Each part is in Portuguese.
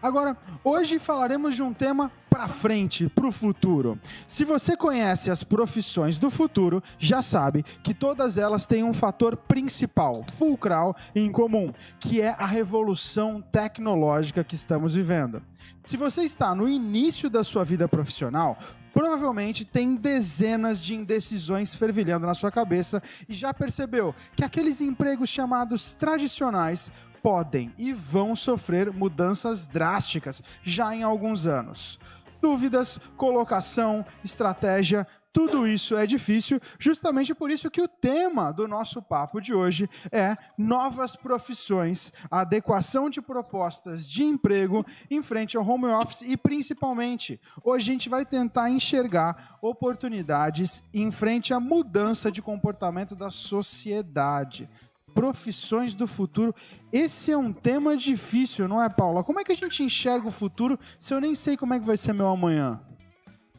Agora, hoje falaremos de um tema para frente, para o futuro. Se você conhece as profissões do futuro, já sabe que todas elas têm um fator principal, fulcral e em comum, que é a revolução tecnológica que estamos vivendo. Se você está no início da sua vida profissional, provavelmente tem dezenas de indecisões fervilhando na sua cabeça e já percebeu que aqueles empregos chamados tradicionais podem e vão sofrer mudanças drásticas já em alguns anos. Dúvidas, colocação, estratégia, tudo isso é difícil, justamente por isso que o tema do nosso papo de hoje é novas profissões, a adequação de propostas de emprego em frente ao home office e, principalmente, hoje a gente vai tentar enxergar oportunidades em frente à mudança de comportamento da sociedade. Profissões do futuro. Esse é um tema difícil, não é, Paula? Como é que a gente enxerga o futuro se eu nem sei como é que vai ser meu amanhã?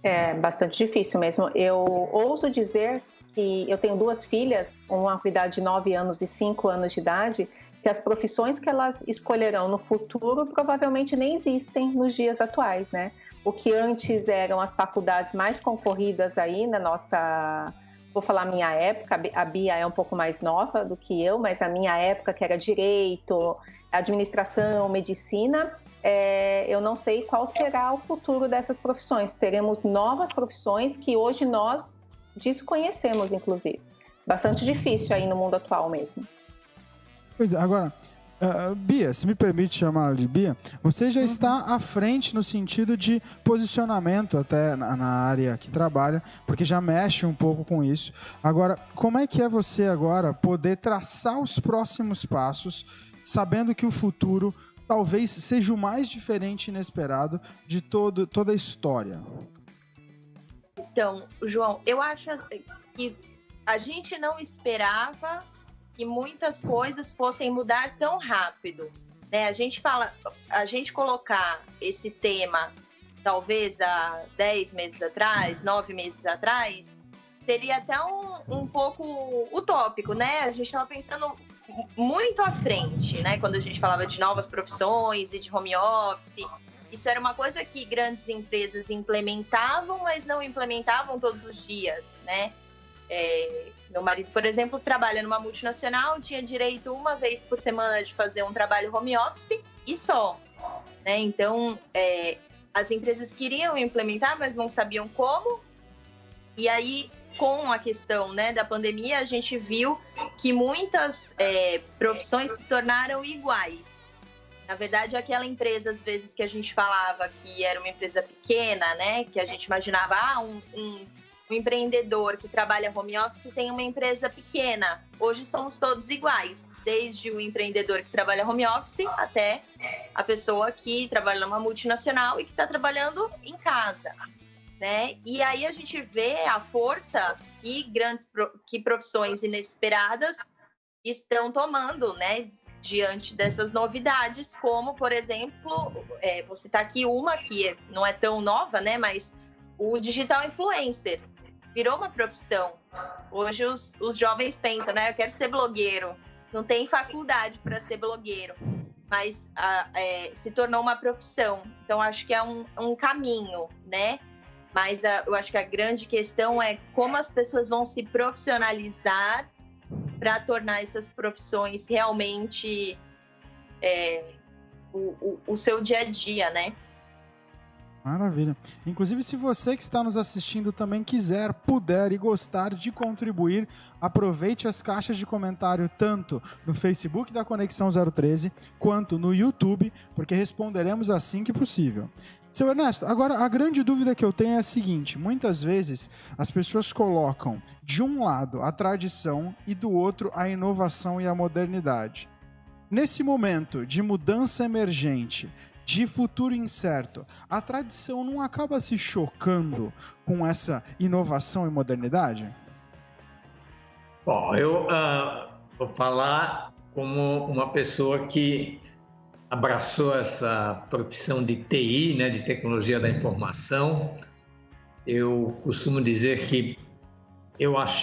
É bastante difícil mesmo. Eu ouso dizer que eu tenho 2 filhas, uma com idade de 9 anos e 5 anos de idade, que as profissões que elas escolherão no futuro provavelmente nem existem nos dias atuais, né? O que antes eram as faculdades mais concorridas aí na nossa... Vou falar minha época, a Bia é um pouco mais nova do que eu, mas a minha época, que era direito, administração, medicina, eu não sei qual será o futuro dessas profissões. Teremos novas profissões que hoje nós desconhecemos, inclusive. Bastante difícil aí no mundo atual mesmo. Pois é, agora... Bia, se me permite chamar de Bia, você já está à frente no sentido de posicionamento até na área que trabalha, porque já mexe um pouco com isso. Agora, como é que é você agora poder traçar os próximos passos, sabendo que o futuro talvez seja o mais diferente e inesperado de toda a história? Então, João, eu acho que a gente não esperava que muitas coisas fossem mudar tão rápido, né? A gente colocar esse tema, talvez há 10 meses atrás, 9 meses atrás, seria até um pouco utópico, né? A gente estava pensando muito à frente, né? Quando a gente falava de novas profissões e de home office, isso era uma coisa que grandes empresas implementavam, mas não implementavam todos os dias, né? Meu marido, por exemplo, trabalha numa multinacional, tinha direito uma vez por semana de fazer um trabalho home office e só, né? Então, as empresas queriam implementar, mas não sabiam como. E aí, com a questão, né, da pandemia, a gente viu que muitas profissões se tornaram iguais. Na verdade, aquela empresa, às vezes, que a gente falava que era uma empresa pequena, né, que a gente imaginava, um empreendedor que trabalha home office tem uma empresa pequena. Hoje somos todos iguais, desde o empreendedor que trabalha home office até a pessoa que trabalha numa multinacional e que está trabalhando em casa, né? E aí a gente vê a força que profissões inesperadas estão tomando, né? Diante dessas novidades, como, por exemplo, vou citar aqui uma que não é tão nova, né? Mas o digital influencer virou uma profissão. Hoje os jovens pensam, né? Eu quero ser blogueiro. Não tem faculdade para ser blogueiro, mas se tornou uma profissão. Então, acho que é um caminho, né? Mas eu acho que a grande questão é como as pessoas vão se profissionalizar para tornar essas profissões realmente o seu dia a dia, né? Maravilha. Inclusive, se você que está nos assistindo também quiser, puder e gostar de contribuir, aproveite as caixas de comentário tanto no Facebook da Conexão 013 quanto no YouTube, porque responderemos assim que possível. Seu Ernesto, agora a grande dúvida que eu tenho é a seguinte: muitas vezes as pessoas colocam de um lado a tradição e do outro a inovação e a modernidade. Nesse momento de mudança emergente, de futuro incerto, a tradição não acaba se chocando com essa inovação e modernidade? Bom, eu vou falar como uma pessoa que abraçou essa profissão de TI, né, de tecnologia da informação. Eu costumo dizer que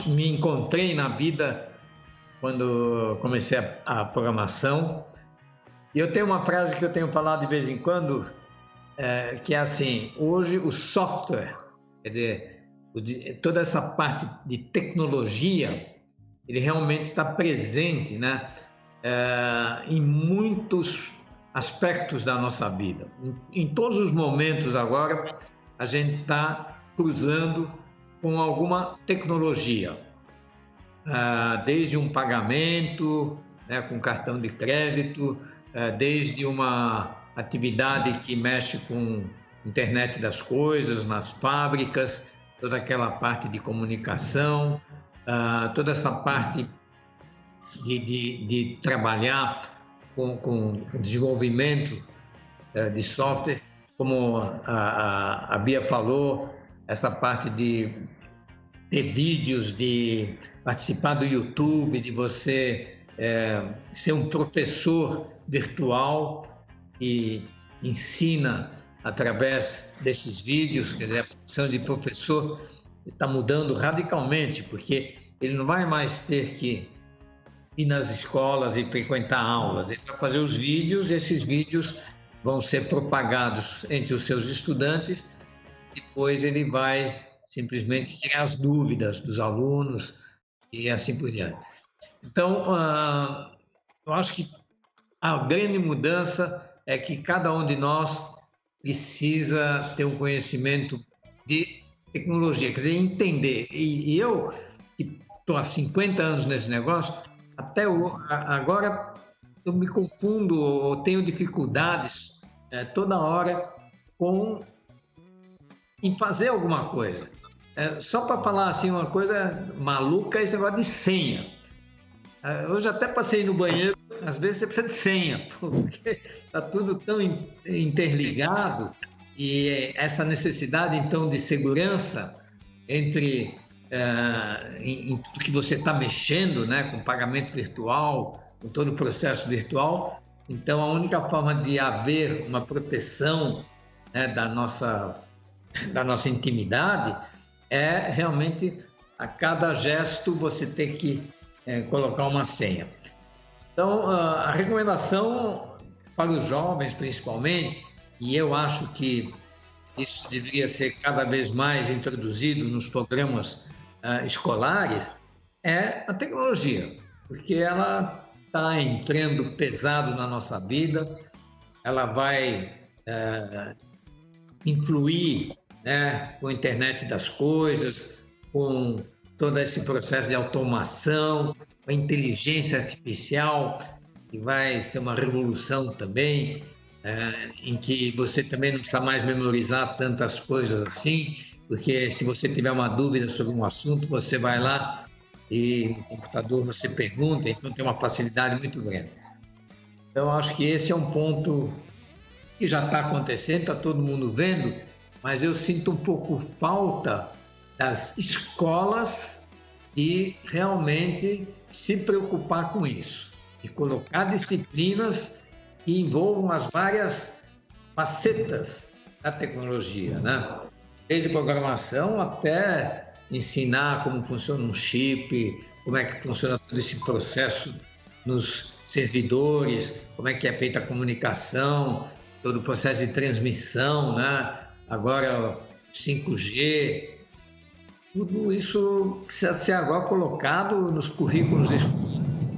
me encontrei na vida quando comecei a programação. E eu tenho uma frase que eu tenho falado de vez em quando, que é assim: hoje o software, quer dizer, toda essa parte de tecnologia, ele realmente está presente, né, em muitos aspectos da nossa vida. Em todos os momentos agora, a gente está cruzando com alguma tecnologia, desde um pagamento, né, com cartão de crédito, desde uma atividade que mexe com internet das coisas, nas fábricas, toda aquela parte de comunicação, toda essa parte de trabalhar com desenvolvimento de software, como a Bia falou, essa parte de ter vídeos, de participar do YouTube, de você ser um professor virtual e ensina através desses vídeos. Quer dizer, a profissão de professor está mudando radicalmente, porque ele não vai mais ter que ir nas escolas e frequentar aulas. Ele vai fazer os vídeos, e esses vídeos vão ser propagados entre os seus estudantes, depois ele vai simplesmente tirar as dúvidas dos alunos e assim por diante. Então, eu acho que a grande mudança é que cada um de nós precisa ter um conhecimento de tecnologia, quer dizer, entender. E eu, que estou há 50 anos nesse negócio, até agora eu me confundo ou tenho dificuldades toda hora em fazer alguma coisa. Só para falar assim uma coisa maluca, esse negócio de senha. Hoje até passei no banheiro, às vezes você precisa de senha, porque está tudo tão interligado, e essa necessidade então de segurança em tudo que você está mexendo, né, com pagamento virtual, com todo o processo virtual. Então, a única forma de haver uma proteção, né, da nossa intimidade é realmente a cada gesto você ter que colocar uma senha. Então, a recomendação para os jovens, principalmente, e eu acho que isso deveria ser cada vez mais introduzido nos programas escolares, é a tecnologia, porque ela está entrando pesado na nossa vida, ela vai influir, né, com a internet das coisas, com todo esse processo de automação, a inteligência artificial, que vai ser uma revolução também, em que você também não precisa mais memorizar tantas coisas assim, porque se você tiver uma dúvida sobre um assunto, você vai lá e no computador você pergunta, então tem uma facilidade muito grande. Então, eu acho que esse é um ponto que já está acontecendo, está todo mundo vendo, mas eu sinto um pouco falta das escolas de realmente se preocupar com isso, de colocar disciplinas que envolvam as várias facetas da tecnologia, né? Desde programação até ensinar como funciona um chip, como é que funciona todo esse processo nos servidores, como é que é feita a comunicação, todo o processo de transmissão, né? Agora 5G, tudo isso precisa ser agora colocado nos currículos escolares.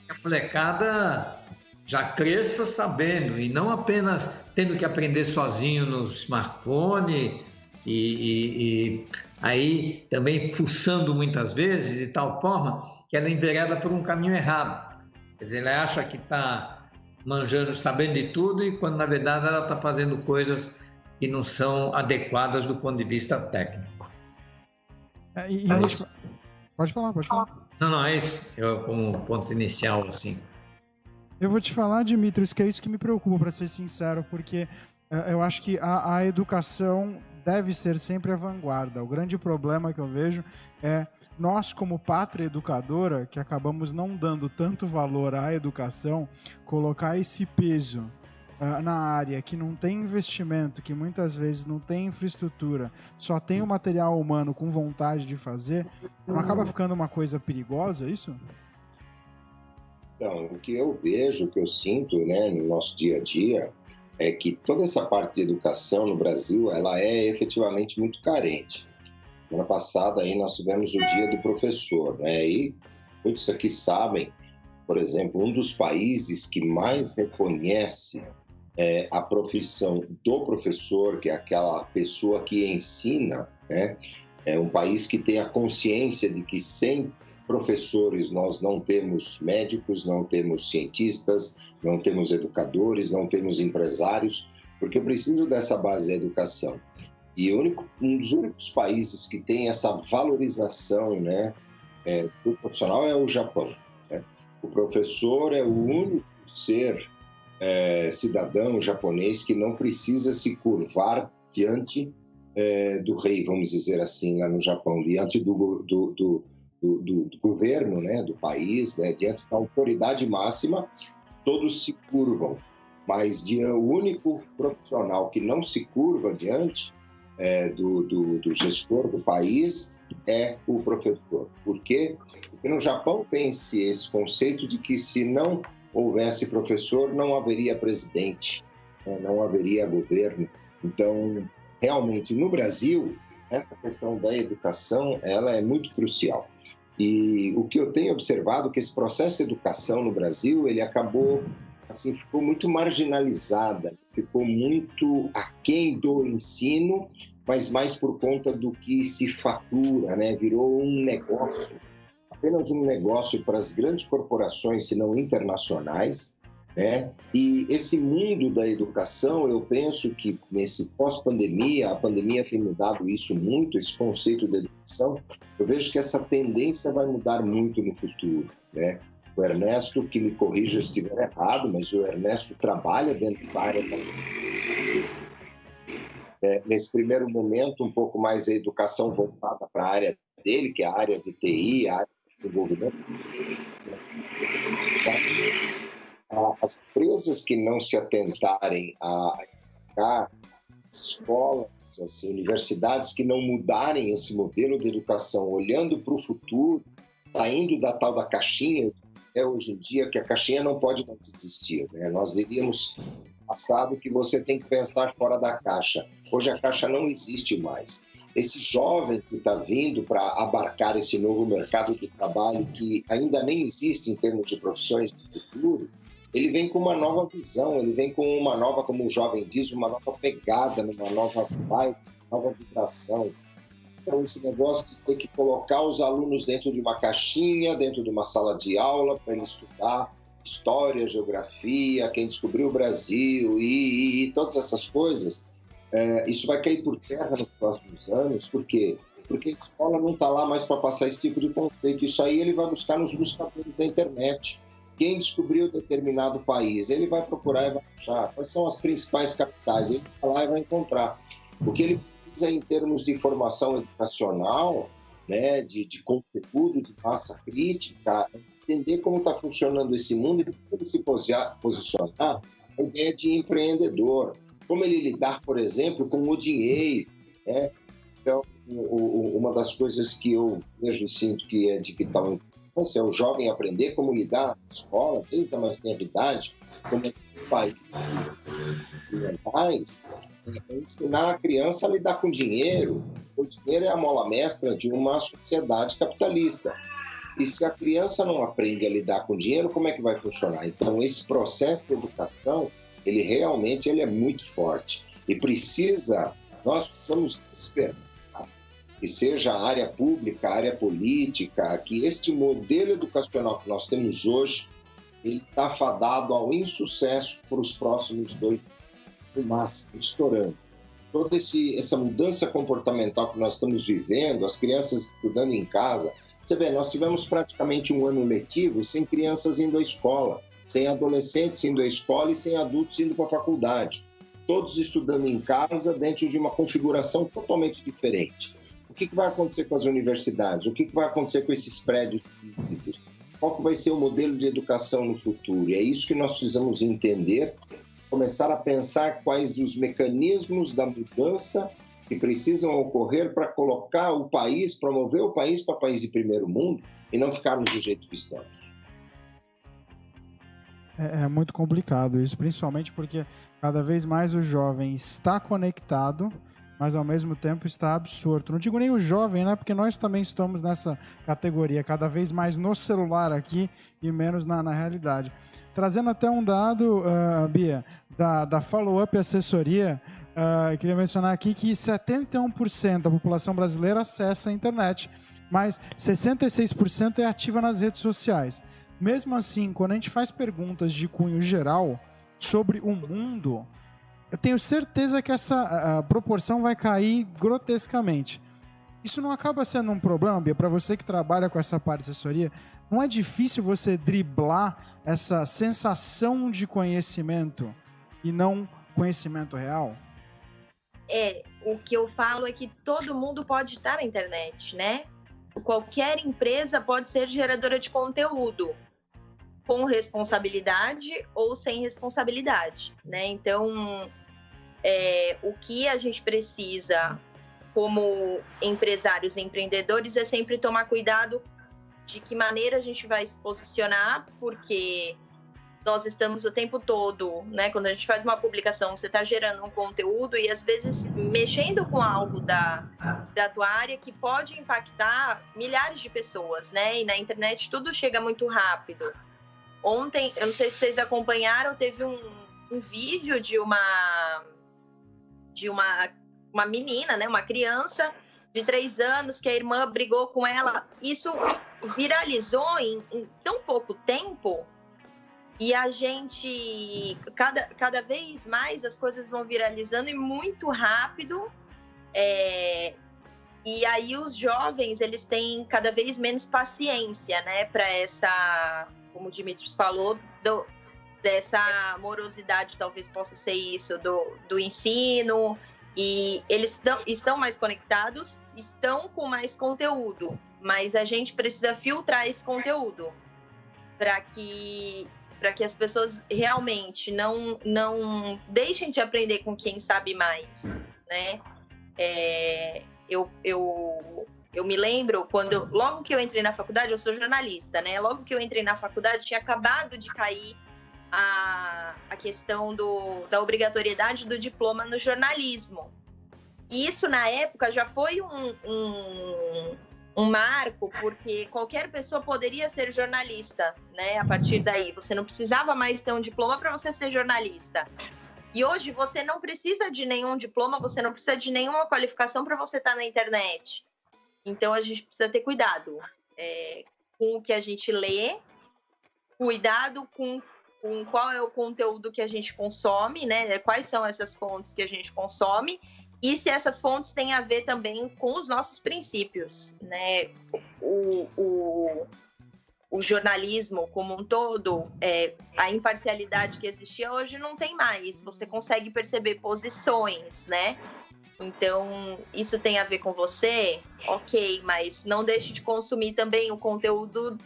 A molecada já cresça sabendo, e não apenas tendo que aprender sozinho no smartphone e aí também fuçando muitas vezes, de tal forma que ela envereda por um caminho errado. Quer dizer, ela acha que está manjando, sabendo de tudo, e quando na verdade ela está fazendo coisas que não são adequadas do ponto de vista técnico. Pode falar. Não, é isso. Eu, como ponto inicial, assim. Eu vou te falar, Dimitrios, que é isso que me preocupa, para ser sincero, porque eu acho que a educação deve ser sempre a vanguarda. O grande problema que eu vejo é nós, como pátria educadora, que acabamos não dando tanto valor à educação, colocar esse peso na área que não tem investimento, que muitas vezes não tem infraestrutura, só tem o material humano com vontade de fazer, não acaba ficando uma coisa perigosa, isso? Então, o que eu vejo, o que eu sinto, né, no nosso dia a dia, é que toda essa parte de educação no Brasil, ela é efetivamente muito carente. Semana passada aí nós tivemos o Dia do Professor, né? E muitos aqui sabem, por exemplo, um dos países que mais reconhece a profissão do professor, que é aquela pessoa que ensina, né? É um país que tem a consciência de que sem professores nós não temos médicos, não temos cientistas, não temos educadores, não temos empresários, porque eu preciso dessa base da educação. E um dos únicos países que tem essa valorização, né, do profissional é o Japão, né? O professor é o único ser cidadão japonês que não precisa se curvar diante do rei, vamos dizer assim, lá no Japão, diante do governo, né, do país, né, diante da autoridade máxima, todos se curvam. Mas o único profissional que não se curva diante do gestor do país é o professor. Por quê? Porque no Japão tem-se esse conceito de que se não houvesse professor, não haveria presidente, né? Não haveria governo. Então, realmente, no Brasil, essa questão da educação, ela é muito crucial. E o que eu tenho observado é que esse processo de educação no Brasil, ele acabou, assim, ficou muito marginalizada, ficou muito aquém do ensino, mas mais por conta do que se fatura, né? Virou um negócio, apenas um negócio para as grandes corporações, se não internacionais, né? E esse mundo da educação, eu penso que nesse pós-pandemia, a pandemia tem mudado isso muito, esse conceito de educação, eu vejo que essa tendência vai mudar muito no futuro, né? O Ernesto, que me corrija se estiver errado, mas o Ernesto trabalha dentro dessa área nesse primeiro momento, um pouco mais a educação voltada para a área dele, que é a área de TI, a área de desenvolvimento. As empresas que não se atentarem a educar, as escolas, as universidades que não mudarem esse modelo de educação, olhando para o futuro, saindo da tal da caixinha, hoje em dia que a caixinha não pode mais existir, né? Nós diríamos no passado que você tem que pensar fora da caixa. Hoje a caixa não existe mais. Esse jovem que está vindo para abarcar esse novo mercado de trabalho que ainda nem existe em termos de profissões de futuro, ele vem com uma nova visão, ele vem com uma nova, como o jovem diz, uma nova pegada, uma nova vibe, nova vibração. Então, esse negócio de ter que colocar os alunos dentro de uma caixinha, dentro de uma sala de aula, para ele estudar história, geografia, quem descobriu o Brasil e todas essas coisas, isso vai cair por terra nos próximos anos. Por quê? Porque a escola não está lá mais para passar esse tipo de conceito. Isso aí ele vai buscar nos buscadores da internet. Quem descobriu determinado país, ele vai procurar e vai achar quais são as principais capitais, ele vai lá e vai encontrar. O que ele precisa em termos de formação educacional, né, de conteúdo, de massa crítica, entender como está funcionando esse mundo e como se posicionar a ideia de empreendedor, como ele lidar, por exemplo, com o dinheiro, né? Então, uma das coisas que eu vejo e sinto que é de vital importância é o jovem aprender como lidar na escola, desde a mais tenra idade, como é que os países orientais ensinar a criança a lidar com dinheiro. O dinheiro é a mola mestra de uma sociedade capitalista. E se a criança não aprende a lidar com dinheiro, como é que vai funcionar? Então, esse processo de educação, ele realmente é muito forte. E nós precisamos esperar que seja a área pública, a área política, que este modelo educacional que nós temos hoje, ele está fadado ao insucesso para os próximos 2 anos, no máximo, estourando. Toda essa mudança comportamental que nós estamos vivendo, as crianças estudando em casa, você vê, nós tivemos praticamente um ano letivo sem crianças indo à escola, sem adolescentes indo à escola e sem adultos indo para a faculdade. Todos estudando em casa dentro de uma configuração totalmente diferente. O que vai acontecer com as universidades? O que vai acontecer com esses prédios físicos? Qual que vai ser o modelo de educação no futuro? E é isso que nós precisamos entender, começar a pensar quais os mecanismos da mudança que precisam ocorrer para colocar o país, promover o país para país de primeiro mundo e não ficarmos do jeito que estamos. É muito complicado isso, principalmente porque cada vez mais o jovem está conectado, mas ao mesmo tempo está absorto. Não digo nem o jovem, né? Porque nós também estamos nessa categoria, cada vez mais no celular aqui e menos na realidade. Trazendo até um dado, Bia, da Follow Up Assessoria, eu queria mencionar aqui que 71% da população brasileira acessa a internet, mas 66% é ativa nas redes sociais. Mesmo assim, quando a gente faz perguntas de cunho geral sobre o mundo, eu tenho certeza que essa proporção vai cair grotescamente. Isso não acaba sendo um problema, Bia, para você que trabalha com essa parte de assessoria? Não é difícil você driblar essa sensação de conhecimento e não conhecimento real? O que eu falo é que todo mundo pode estar na internet, né? Qualquer empresa pode ser geradora de conteúdo, com responsabilidade ou sem responsabilidade, né? Então, o que a gente precisa como empresários e empreendedores é sempre tomar cuidado de que maneira a gente vai se posicionar, porque nós estamos o tempo todo, né? Quando a gente faz uma publicação, você está gerando um conteúdo e às vezes mexendo com algo da tua área que pode impactar milhares de pessoas, né? E na internet tudo chega muito rápido. Ontem, eu não sei se vocês acompanharam, teve um vídeo de uma menina, né? Uma criança de 3 anos que a irmã brigou com ela. Isso viralizou em tão pouco tempo. E a gente, cada vez mais as coisas vão viralizando e muito rápido. E aí os jovens, eles têm cada vez menos paciência, né? Para essa, como o Dimitris falou, dessa morosidade, talvez possa ser isso, do ensino. E eles estão mais conectados, estão com mais conteúdo. Mas a gente precisa filtrar esse conteúdo para que as pessoas realmente não deixem de aprender com quem sabe mais, né? Eu me lembro logo que eu entrei na faculdade, eu sou jornalista, né? Logo que eu entrei na faculdade, tinha acabado de cair a questão da obrigatoriedade do diploma no jornalismo. E isso, na época, já foi um marco, porque qualquer pessoa poderia ser jornalista, né? A partir daí, você não precisava mais ter um diploma para você ser jornalista. E hoje você não precisa de nenhum diploma, você não precisa de nenhuma qualificação para você estar na internet. Então a gente precisa ter cuidado com o que a gente lê, cuidado com qual é o conteúdo que a gente consome, né? Quais são essas fontes que a gente consome. E se essas fontes têm a ver também com os nossos princípios, né? O jornalismo como um todo, a imparcialidade que existia hoje não tem mais. Você consegue perceber posições, né? Então, isso tem a ver com você? Ok, mas não deixe de consumir também o conteúdo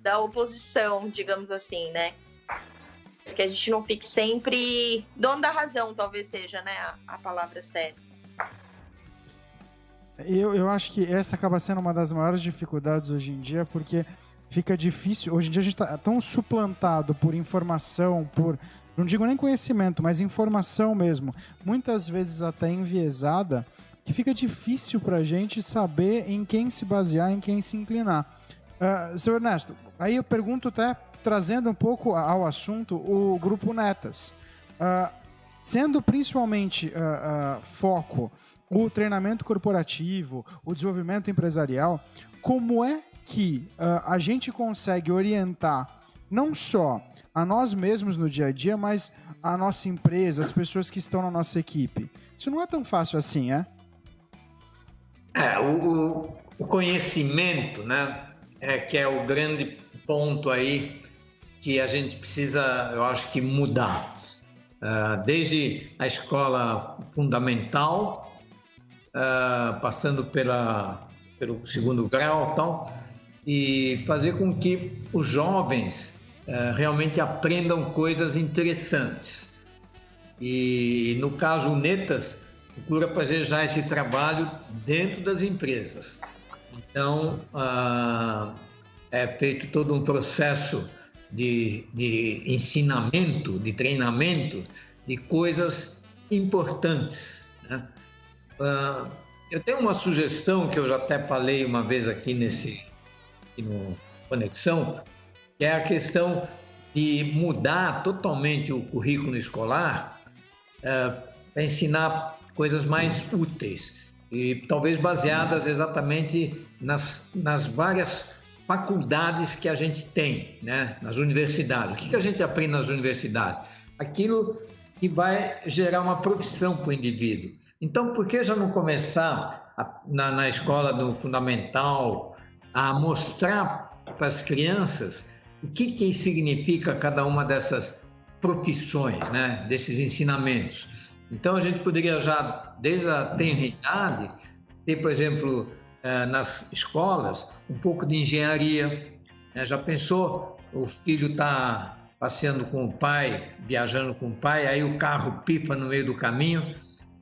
da oposição, digamos assim, né? Que a gente não fique sempre dono da razão, talvez seja, né, a palavra certa. Eu acho que essa acaba sendo uma das maiores dificuldades hoje em dia, porque fica difícil. Hoje em dia a gente está tão suplantado por informação, não digo nem conhecimento, mas informação mesmo, muitas vezes até enviesada, que fica difícil para a gente saber em quem se basear, em quem se inclinar. Seu Ernesto, aí eu pergunto até, trazendo um pouco ao assunto, o Grupo Netas. Sendo principalmente foco o treinamento corporativo, o desenvolvimento empresarial, como é que a gente consegue orientar não só a nós mesmos no dia a dia, mas a nossa empresa, as pessoas que estão na nossa equipe? Isso não é tão fácil assim, é? O conhecimento, né, que é o grande ponto aí que a gente precisa, eu acho que mudar. Desde a escola fundamental, passando pelo segundo grau e tal, e fazer com que os jovens realmente aprendam coisas interessantes. E no caso o Netas procura fazer já esse trabalho dentro das empresas. Então é feito todo um processo de ensinamento, de treinamento de coisas importantes, né? Eu tenho uma sugestão que eu já até falei uma vez aqui no Conexão, que é a questão de mudar totalmente o currículo escolar para ensinar coisas mais úteis e talvez baseadas exatamente nas várias faculdades que a gente tem, né? Nas universidades. O que a gente aprende nas universidades? Aquilo que vai gerar uma profissão para o indivíduo. Então, por que já não começar na escola do fundamental a mostrar para as crianças o que significa cada uma dessas profissões, né? Desses ensinamentos? Então, a gente poderia já, desde a tenra idade, ter, por exemplo, nas escolas, um pouco de engenharia. Já pensou? O filho está passeando com o pai, viajando com o pai, aí o carro pifa no meio do caminho,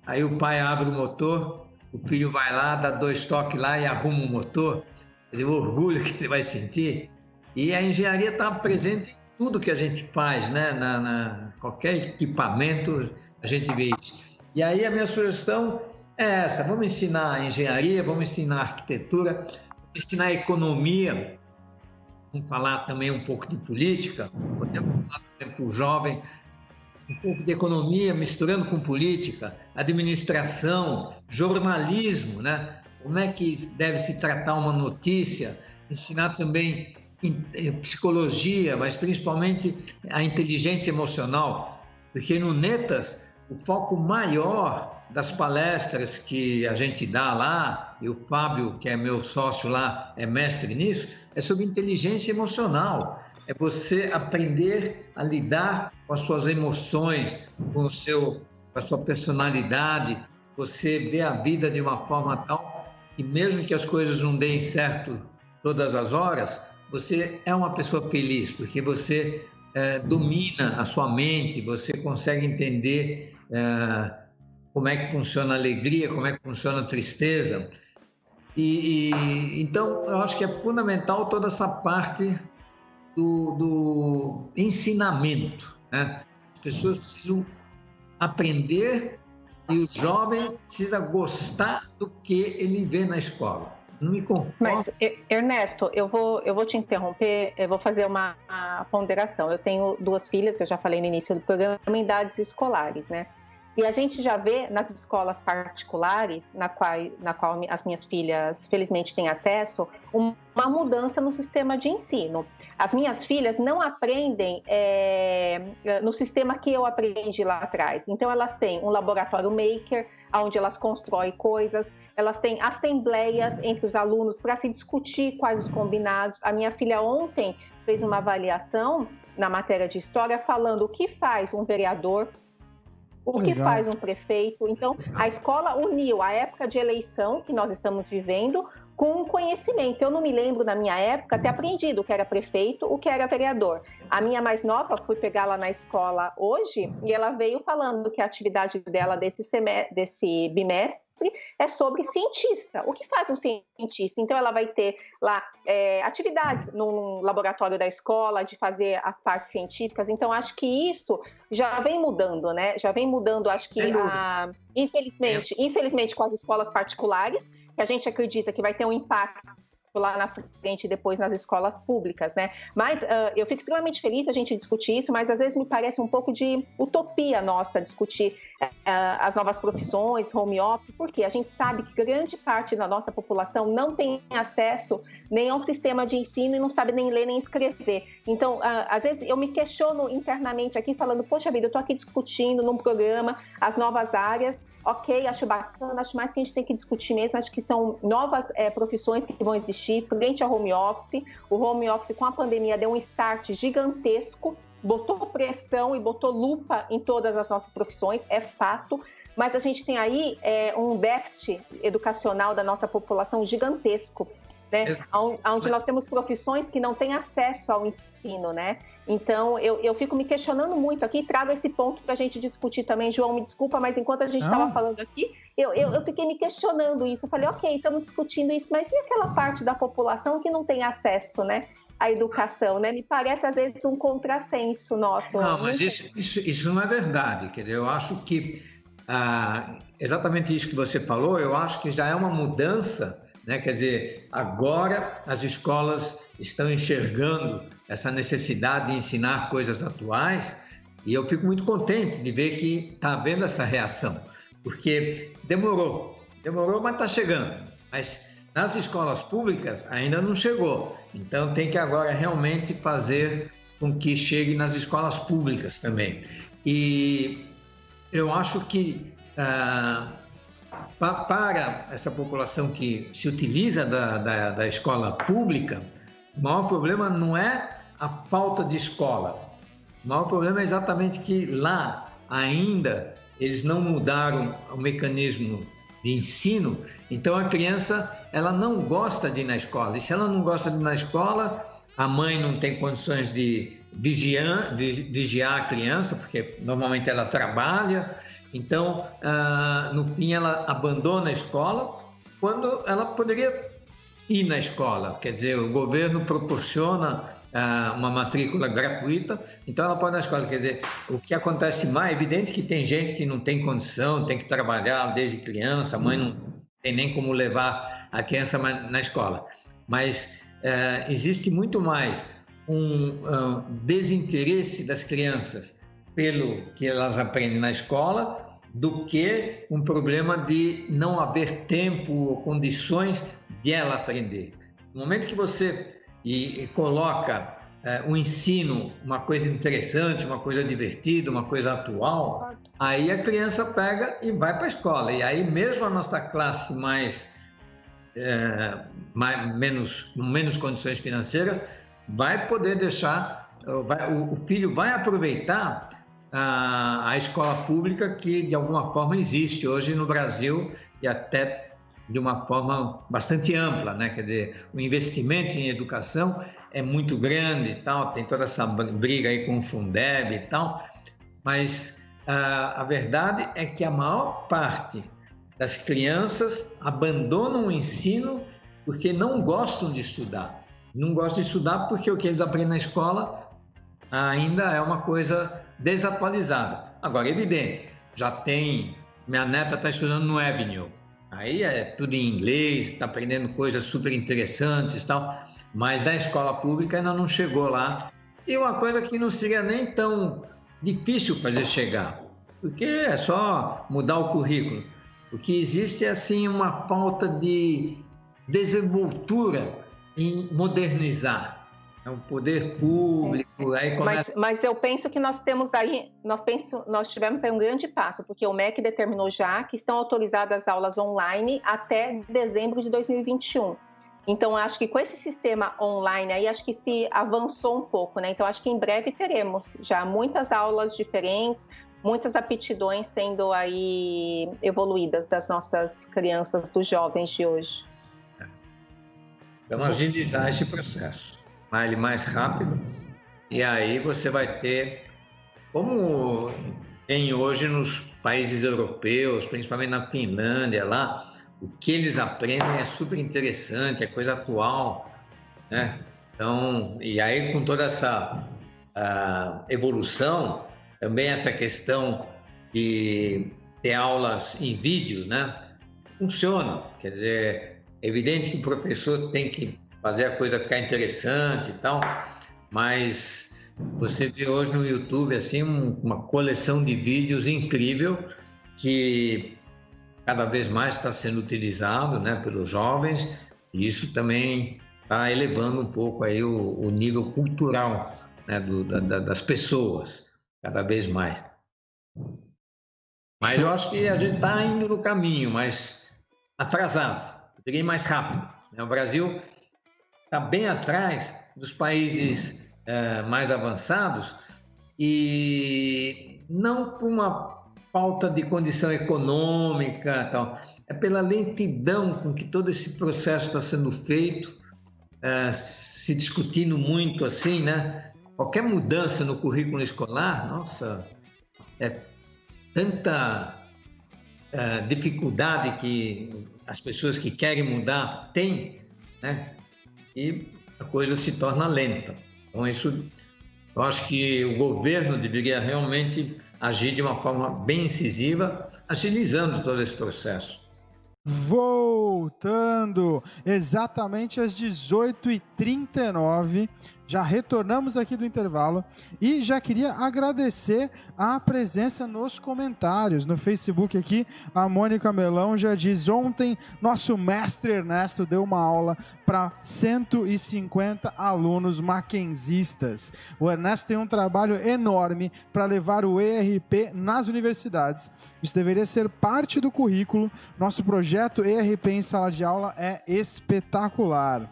aí o pai abre o motor, o filho vai lá, dá 2 toques lá e arruma o motor. Quer dizer, o orgulho que ele vai sentir. E a engenharia está presente em tudo que a gente faz, né? Qualquer equipamento, a gente vê isso. E aí a minha sugestão é essa: vamos ensinar engenharia, vamos ensinar arquitetura, vamos ensinar economia, vamos falar também um pouco de política, podemos falar também para o jovem, um pouco de economia misturando com política, administração, jornalismo, né? Como é que deve se tratar uma notícia, ensinar também psicologia, mas principalmente a inteligência emocional, porque no Netas o foco maior das palestras que a gente dá lá, e o Fábio, que é meu sócio lá, é mestre nisso, é sobre inteligência emocional. É você aprender a lidar com as suas emoções, com a sua personalidade, você ver a vida de uma forma tal que mesmo que as coisas não deem certo todas as horas, você é uma pessoa feliz, porque você domina a sua mente, você consegue entender como é que funciona a alegria, como é que funciona a tristeza. Então, eu acho que é fundamental toda essa parte do ensinamento, né? As pessoas precisam aprender e o jovem precisa gostar do que ele vê na escola. Não me conformo. Mas, Ernesto, eu vou te interromper, eu vou fazer uma ponderação. Eu tenho 2 filhas, eu já falei no início do programa, em idades escolares, né? E a gente já vê nas escolas particulares, na qual as minhas filhas, felizmente, têm acesso, uma mudança no sistema de ensino. As minhas filhas não aprendem no sistema que eu aprendi lá atrás. Então, elas têm um laboratório maker, onde elas constroem coisas, elas têm assembleias entre os alunos para se discutir quais os combinados. A minha filha ontem fez uma avaliação na matéria de história falando o que faz um vereador, o que faz um prefeito. Então, a escola uniu a época de eleição que nós estamos vivendo com conhecimento. Eu não me lembro, na minha época, ter aprendido o que era prefeito, o que era vereador. A minha mais nova, fui pegá-la na escola hoje e ela veio falando que a atividade dela desse bimestre é sobre cientista. O que faz um cientista? Então, ela vai ter lá atividades no laboratório da escola, de fazer as partes científicas. Então, acho que isso já vem mudando, né? Já vem mudando, acho que, infelizmente, com as escolas particulares, que a gente acredita que vai ter um impacto lá na frente e depois nas escolas públicas, né? Mas eu fico extremamente feliz a gente discutir isso, mas às vezes me parece um pouco de utopia nossa discutir as novas profissões, home office, porque a gente sabe que grande parte da nossa população não tem acesso nem ao sistema de ensino e não sabe nem ler nem escrever. Então, às vezes eu me questiono internamente aqui falando, poxa vida, eu estou aqui discutindo num programa as novas áreas. Ok, acho bacana, acho mais que a gente tem que discutir mesmo, acho que são novas profissões que vão existir frente ao home office. O home office com a pandemia deu um start gigantesco, botou pressão e botou lupa em todas as nossas profissões, é fato, mas a gente tem aí um déficit educacional da nossa população gigantesco, né? Onde nós temos profissões que não têm acesso ao ensino, né? Então, eu fico me questionando muito aqui, trago esse ponto para a gente discutir também. João, me desculpa, mas enquanto a gente estava falando aqui, eu fiquei me questionando isso. Eu falei, ok, estamos discutindo isso, mas e aquela parte da população que não tem acesso, né, a educação, né? Me parece, às vezes, um contrassenso nosso. Não, mas isso não é verdade. Quer dizer, eu acho que exatamente isso que você falou, eu acho que já é uma mudança, né? Quer dizer, agora as escolas estão enxergando essa necessidade de ensinar coisas atuais e eu fico muito contente de ver que está havendo essa reação, porque demorou, mas está chegando. Mas nas escolas públicas ainda não chegou, então tem que agora realmente fazer com que chegue nas escolas públicas também. E eu acho que para essa população que se utiliza da escola pública, o maior problema não é a falta de escola, o maior problema é exatamente que lá ainda eles não mudaram o mecanismo de ensino, então a criança ela não gosta de ir na escola, e se ela não gosta de ir na escola, a mãe não tem condições de vigiar a criança, porque normalmente ela trabalha, então no fim ela abandona a escola quando ela poderia ir na escola, quer dizer, o governo proporciona uma matrícula gratuita, então ela pode ir na escola. Quer dizer, o que acontece mais, é evidente que tem gente que não tem condição, tem que trabalhar desde criança, a mãe não tem nem como levar a criança na escola, mas existe muito mais um desinteresse das crianças pelo que elas aprendem na escola do que um problema de não haver tempo ou condições de ela aprender. No momento que você coloca o ensino, uma coisa interessante, uma coisa divertida, uma coisa atual, aí a criança pega e vai para a escola. E aí mesmo a nossa classe menos condições financeiras vai poder deixar, o filho vai aproveitar a escola pública que de alguma forma existe hoje no Brasil e até de uma forma bastante ampla, né? Quer dizer, o investimento em educação é muito grande e tal, tem toda essa briga aí com o Fundeb e tal, mas a verdade é que a maior parte das crianças abandonam o ensino porque não gostam de estudar. Não gostam de estudar porque o que eles aprendem na escola ainda é uma coisa desatualizada. Agora, evidente, minha neta está estudando no Avenue, aí é tudo em inglês, está aprendendo coisas super interessantes e tal, mas da escola pública ainda não chegou lá. E uma coisa que não seria nem tão difícil fazer chegar, porque é só mudar o currículo. O que existe é, assim, uma falta de desenvoltura em modernizar. É um poder público, aí começa... Mas eu penso que nós tivemos aí um grande passo, porque o MEC determinou já que estão autorizadas as aulas online até dezembro de 2021. Então, acho que com esse sistema online aí, acho que se avançou um pouco, né? Então, acho que em breve teremos já muitas aulas diferentes, muitas aptidões sendo aí evoluídas das nossas crianças, dos jovens de hoje. Vamos agilizar esse processo, ele mais rápido, e aí você vai ter, como tem hoje nos países europeus, principalmente na Finlândia, lá, o que eles aprendem é super interessante, é coisa atual, né? Então, e aí com toda essa evolução, também essa questão de ter aulas em vídeo, né? Funciona, quer dizer, é evidente que o professor tem que fazer a coisa ficar interessante e tal, mas você vê hoje no YouTube assim uma coleção de vídeos incrível que cada vez mais está sendo utilizado, né, pelos jovens, e isso também está elevando um pouco aí o nível cultural, né, das pessoas, cada vez mais. Mas eu acho que a gente está indo no caminho, mas atrasado, poderia ir mais rápido, né? O Brasil está bem atrás dos países mais avançados e não por uma falta de condição econômica, tal, é pela lentidão com que todo esse processo está sendo feito, se discutindo muito assim, né? Qualquer mudança no currículo escolar, nossa, é tanta dificuldade que as pessoas que querem mudar têm, né? E a coisa se torna lenta. Então, isso, eu acho que o governo deveria realmente agir de uma forma bem incisiva, agilizando todo esse processo. Voltando exatamente às 18h39, já retornamos aqui do intervalo e já queria agradecer a presença nos comentários. No Facebook aqui, a Mônica Melão já diz: ontem nosso mestre Ernesto deu uma aula para 150 alunos mackenzistas. O Ernesto tem um trabalho enorme para levar o ERP nas universidades. Isso deveria ser parte do currículo. Nosso projeto ERP em sala de aula é espetacular.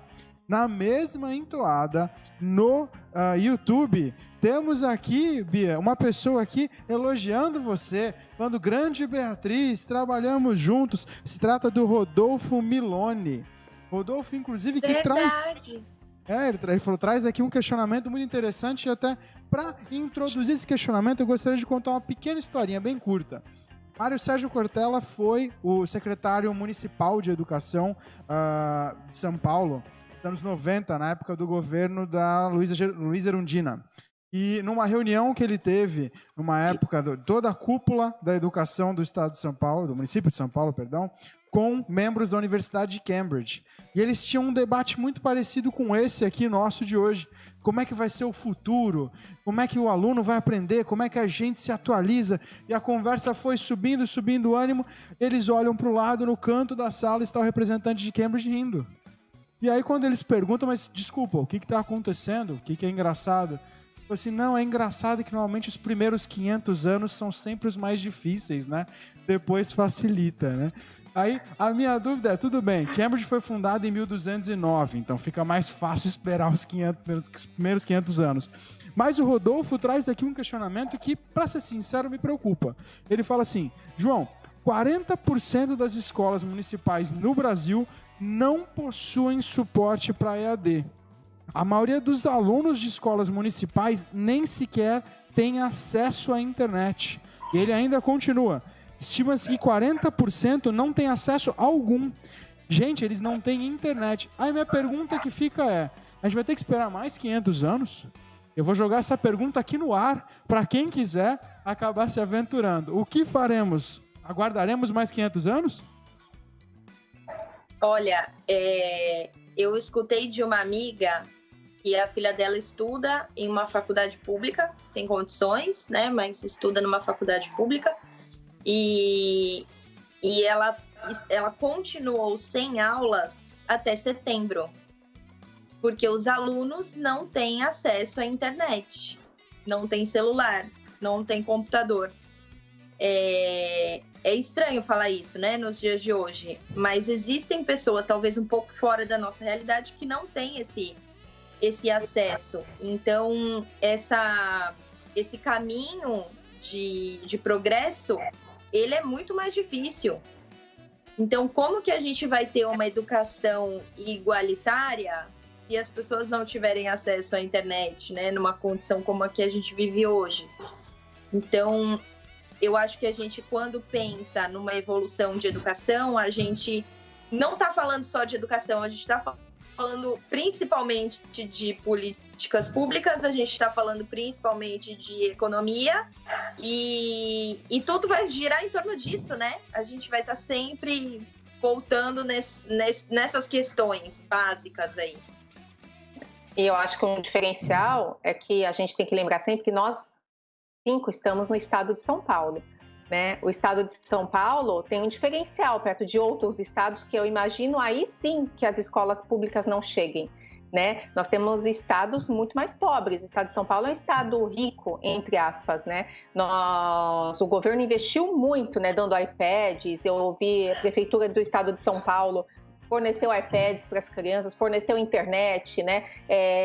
Na mesma entoada, no YouTube, temos aqui, Bia, uma pessoa aqui elogiando você, falando: grande Beatriz, trabalhamos juntos. Se trata do Rodolfo Milone. Rodolfo, inclusive, que Verdade. ele falou, traz aqui um questionamento muito interessante, e até para introduzir esse questionamento, eu gostaria de contar uma pequena historinha bem curta. Mário Sérgio Cortella foi o secretário municipal de educação de São Paulo, nos anos 90, na época do governo da Luísa Erundina. E numa reunião que ele teve, numa época, toda a cúpula da educação do estado de São Paulo, do município de São Paulo, perdão, com membros da Universidade de Cambridge. E eles tinham um debate muito parecido com esse aqui nosso de hoje. Como é que vai ser o futuro? Como é que o aluno vai aprender? Como é que a gente se atualiza? E a conversa foi subindo o ânimo. Eles olham para o lado, no canto da sala, está o representante de Cambridge rindo. E aí quando eles perguntam, mas desculpa, o que está acontecendo? O que é engraçado? Eu assim, não, é engraçado que normalmente os primeiros 500 anos são sempre os mais difíceis, né? Depois facilita, né? Aí a minha dúvida é, tudo bem, Cambridge foi fundada em 1209, então fica mais fácil esperar os primeiros 500 anos. Mas o Rodolfo traz aqui um questionamento que, para ser sincero, me preocupa. Ele fala assim: João, 40% das escolas municipais no Brasil não possuem suporte para EAD. A maioria dos alunos de escolas municipais nem sequer tem acesso à internet. E ele ainda continua: estima-se que 40% não tem acesso algum. Gente, eles não têm internet. Aí minha pergunta que fica é: a gente vai ter que esperar mais 500 anos? Eu vou jogar essa pergunta aqui no ar para quem quiser acabar se aventurando. O que faremos? Aguardaremos mais 500 anos? Olha, eu escutei de uma amiga que a filha dela estuda em uma faculdade pública, tem condições, né, mas estuda numa faculdade pública, e ela continuou sem aulas até setembro, porque os alunos não têm acesso à internet, não têm celular, não têm computador. É estranho falar isso, né, nos dias de hoje, mas existem pessoas, talvez um pouco fora da nossa realidade, que não têm esse acesso. Então, esse caminho de progresso, ele é muito mais difícil. Então, como que a gente vai ter uma educação igualitária se as pessoas não tiverem acesso à internet, né, numa condição como a que a gente vive hoje? Então, eu acho que a gente, quando pensa numa evolução de educação, a gente não está falando só de educação, a gente está falando principalmente de políticas públicas, a gente está falando principalmente de economia, e tudo vai girar em torno disso, né? A gente vai estar sempre voltando nessas questões básicas aí. E eu acho que um diferencial é que a gente tem que lembrar sempre que nós 5 estamos no estado de São Paulo, né? O estado de São Paulo tem um diferencial perto de outros estados que eu imagino aí sim que as escolas públicas não cheguem, né? Nós temos estados muito mais pobres. O estado de São Paulo é um estado rico, entre aspas, né? O governo investiu muito, né, dando iPads. Eu ouvi a prefeitura do estado de São Paulo forneceu iPads para as crianças, forneceu internet, né?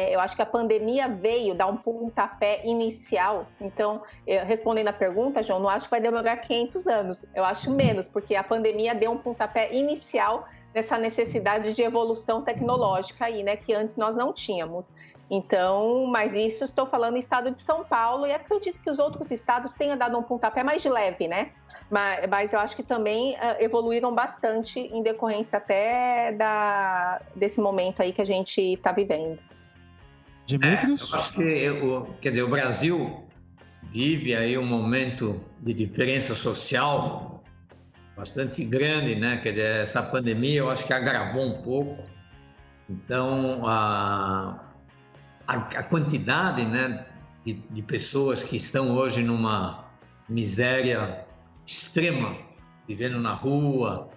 Eu acho que a pandemia veio dar um pontapé inicial. Então, respondendo a pergunta, João, não acho que vai demorar 500 anos. Eu acho menos, porque a pandemia deu um pontapé inicial nessa necessidade de evolução tecnológica aí, né? Que antes nós não tínhamos. Então, mas isso estou falando em estado de São Paulo, e acredito que os outros estados tenham dado um pontapé mais de leve, né? Mas eu acho que também evoluíram bastante em decorrência até desse momento aí que a gente está vivendo. Dimitrios? Eu acho que o Brasil vive aí um momento de diferença social bastante grande, né? Quer dizer, essa pandemia eu acho que agravou um pouco. Então, a quantidade, né, de pessoas que estão hoje numa miséria extrema, vivendo na rua.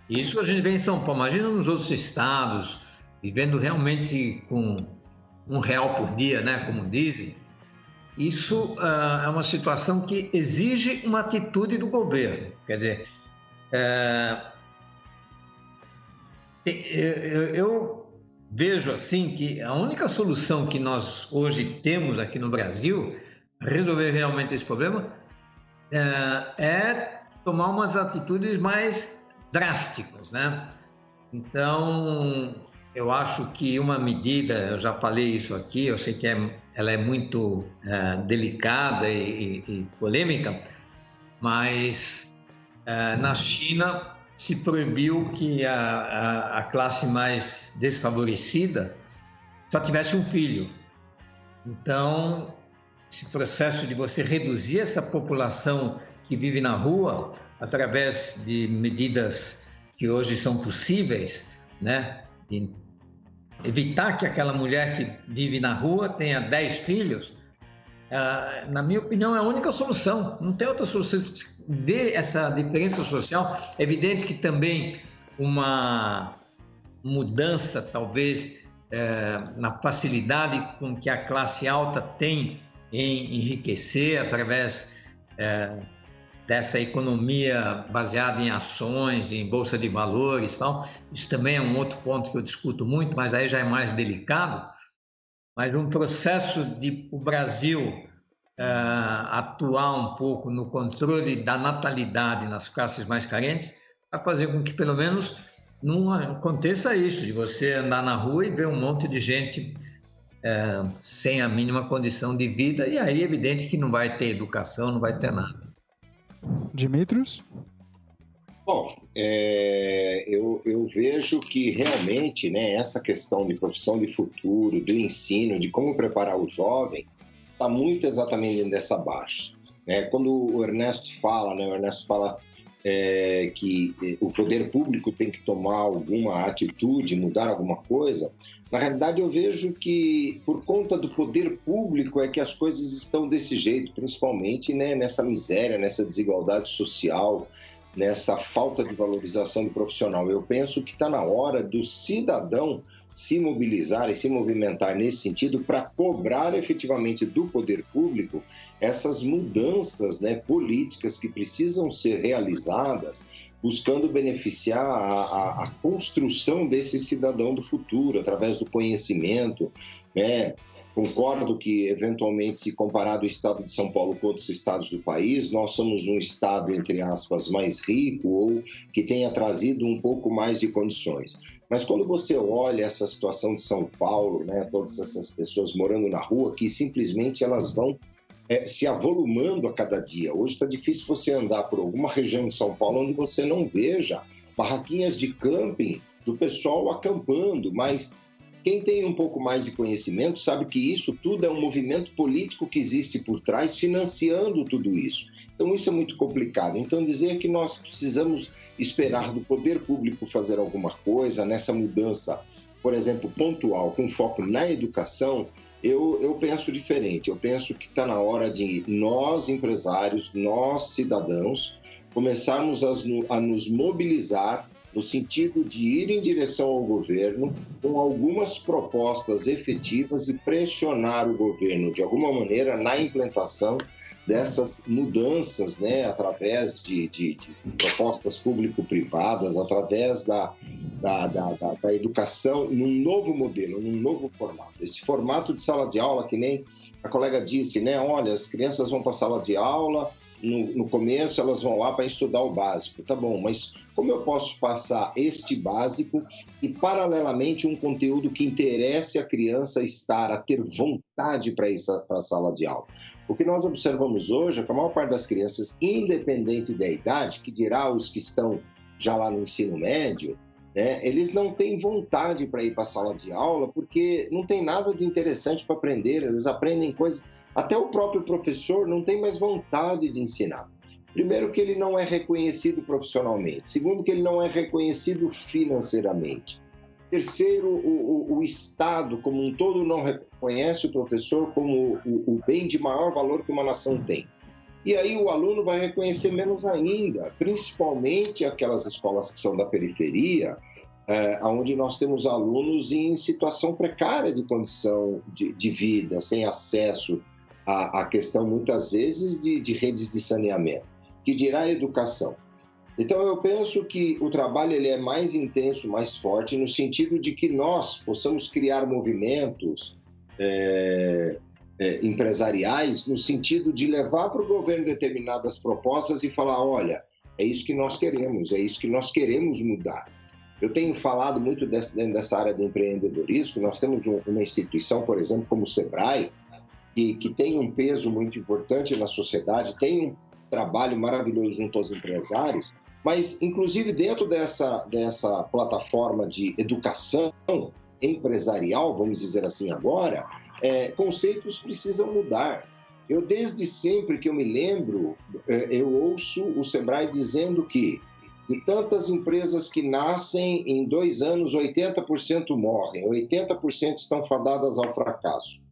Isso a gente vê em São Paulo, imagina nos outros estados, vivendo realmente com R$1 por dia, né, como dizem. Isso é uma situação que exige uma atitude do governo. Quer dizer, eu vejo assim que a única solução que nós hoje temos aqui no Brasil para resolver realmente esse problema é tomar umas atitudes mais drásticas, né? Então, eu acho que uma medida, eu já falei isso aqui, eu sei que ela é muito delicada e polêmica, mas na China se proibiu que a classe mais desfavorecida só tivesse um filho. Então, esse processo de você reduzir essa população que vive na rua através de medidas que hoje são possíveis, né? De evitar que aquela mulher que vive na rua tenha 10 filhos, na minha opinião, é a única solução. Não tem outra solução. Vê essa diferença social. É evidente que também uma mudança, talvez, na facilidade com que a classe alta tem em enriquecer através dessa economia baseada em ações, em bolsa de valores e tal. Isso também é um outro ponto que eu discuto muito, mas aí já é mais delicado. Mas um processo de o Brasil atuar um pouco no controle da natalidade nas classes mais carentes vai fazer com que, pelo menos, não aconteça isso, de você andar na rua e ver um monte de gente sem a mínima condição de vida, e aí é evidente que não vai ter educação, não vai ter nada. Dimitrios? Bom, eu vejo que realmente, né, essa questão de profissão de futuro, do ensino, de como preparar o jovem, está muito exatamente nessa baixa. Quando o Ernesto fala, que o poder público tem que tomar alguma atitude, mudar alguma coisa, na realidade eu vejo que por conta do poder público é que as coisas estão desse jeito, principalmente, né, nessa miséria, nessa desigualdade social, nessa falta de valorização do profissional. Eu penso que está na hora do cidadão se mobilizar e se movimentar nesse sentido para cobrar efetivamente do poder público essas mudanças, né, políticas que precisam ser realizadas, buscando beneficiar a construção desse cidadão do futuro, através do conhecimento, né? Concordo que, eventualmente, se comparado o estado de São Paulo com outros estados do país, nós somos um estado, entre aspas, mais rico ou que tenha trazido um pouco mais de condições. Mas quando você olha essa situação de São Paulo, né, todas essas pessoas morando na rua, que simplesmente elas vão se avolumando a cada dia. Hoje está difícil você andar por alguma região de São Paulo onde você não veja barraquinhas de camping do pessoal acampando, mas quem tem um pouco mais de conhecimento sabe que isso tudo é um movimento político que existe por trás, financiando tudo isso. Então, isso é muito complicado. Então, dizer que nós precisamos esperar do poder público fazer alguma coisa nessa mudança, por exemplo, pontual, com foco na educação, eu penso diferente. Eu penso que está na hora de nós, empresários, nós, cidadãos, começarmos a nos mobilizar no sentido de ir em direção ao governo com algumas propostas efetivas e pressionar o governo, de alguma maneira, na implementação dessas mudanças, né, através de propostas público-privadas, através da educação num novo modelo, num novo formato. Esse formato de sala de aula, que nem a colega disse, né, olha, as crianças vão para a sala de aula no começo elas vão lá para estudar o básico, tá bom, mas como eu posso passar este básico e, paralelamente, um conteúdo que interesse a criança a ter vontade para ir para a sala de aula? O que nós observamos hoje é que a maior parte das crianças, independente da idade, que dirá os que estão já lá no ensino médio, né, eles não têm vontade para ir para a sala de aula porque não tem nada de interessante para aprender, eles aprendem coisas... Até o próprio professor não tem mais vontade de ensinar. Primeiro, que ele não é reconhecido profissionalmente. Segundo, que ele não é reconhecido financeiramente. Terceiro, o Estado como um todo não reconhece o professor como o bem de maior valor que uma nação tem. E aí o aluno vai reconhecer menos ainda, principalmente aquelas escolas que são da periferia, onde nós temos alunos em situação precária de condição de vida, sem acesso à questão, muitas vezes, de redes de saneamento, que dirá a educação. Então, eu penso que o trabalho ele é mais intenso, mais forte, no sentido de que nós possamos criar movimentos empresariais, no sentido de levar para o governo determinadas propostas e falar, olha, é isso que nós queremos mudar. Eu tenho falado muito dentro dessa área do empreendedorismo, nós temos uma instituição, por exemplo, como o SEBRAE, que tem um peso muito importante na sociedade, tem um trabalho maravilhoso junto aos empresários, mas, inclusive, dentro dessa plataforma de educação empresarial, vamos dizer assim agora, conceitos precisam mudar. Eu, desde sempre que eu me lembro, eu ouço o SEBRAE dizendo que de tantas empresas que nascem, em 2 anos, 80% morrem, 80% estão fadadas ao fracasso.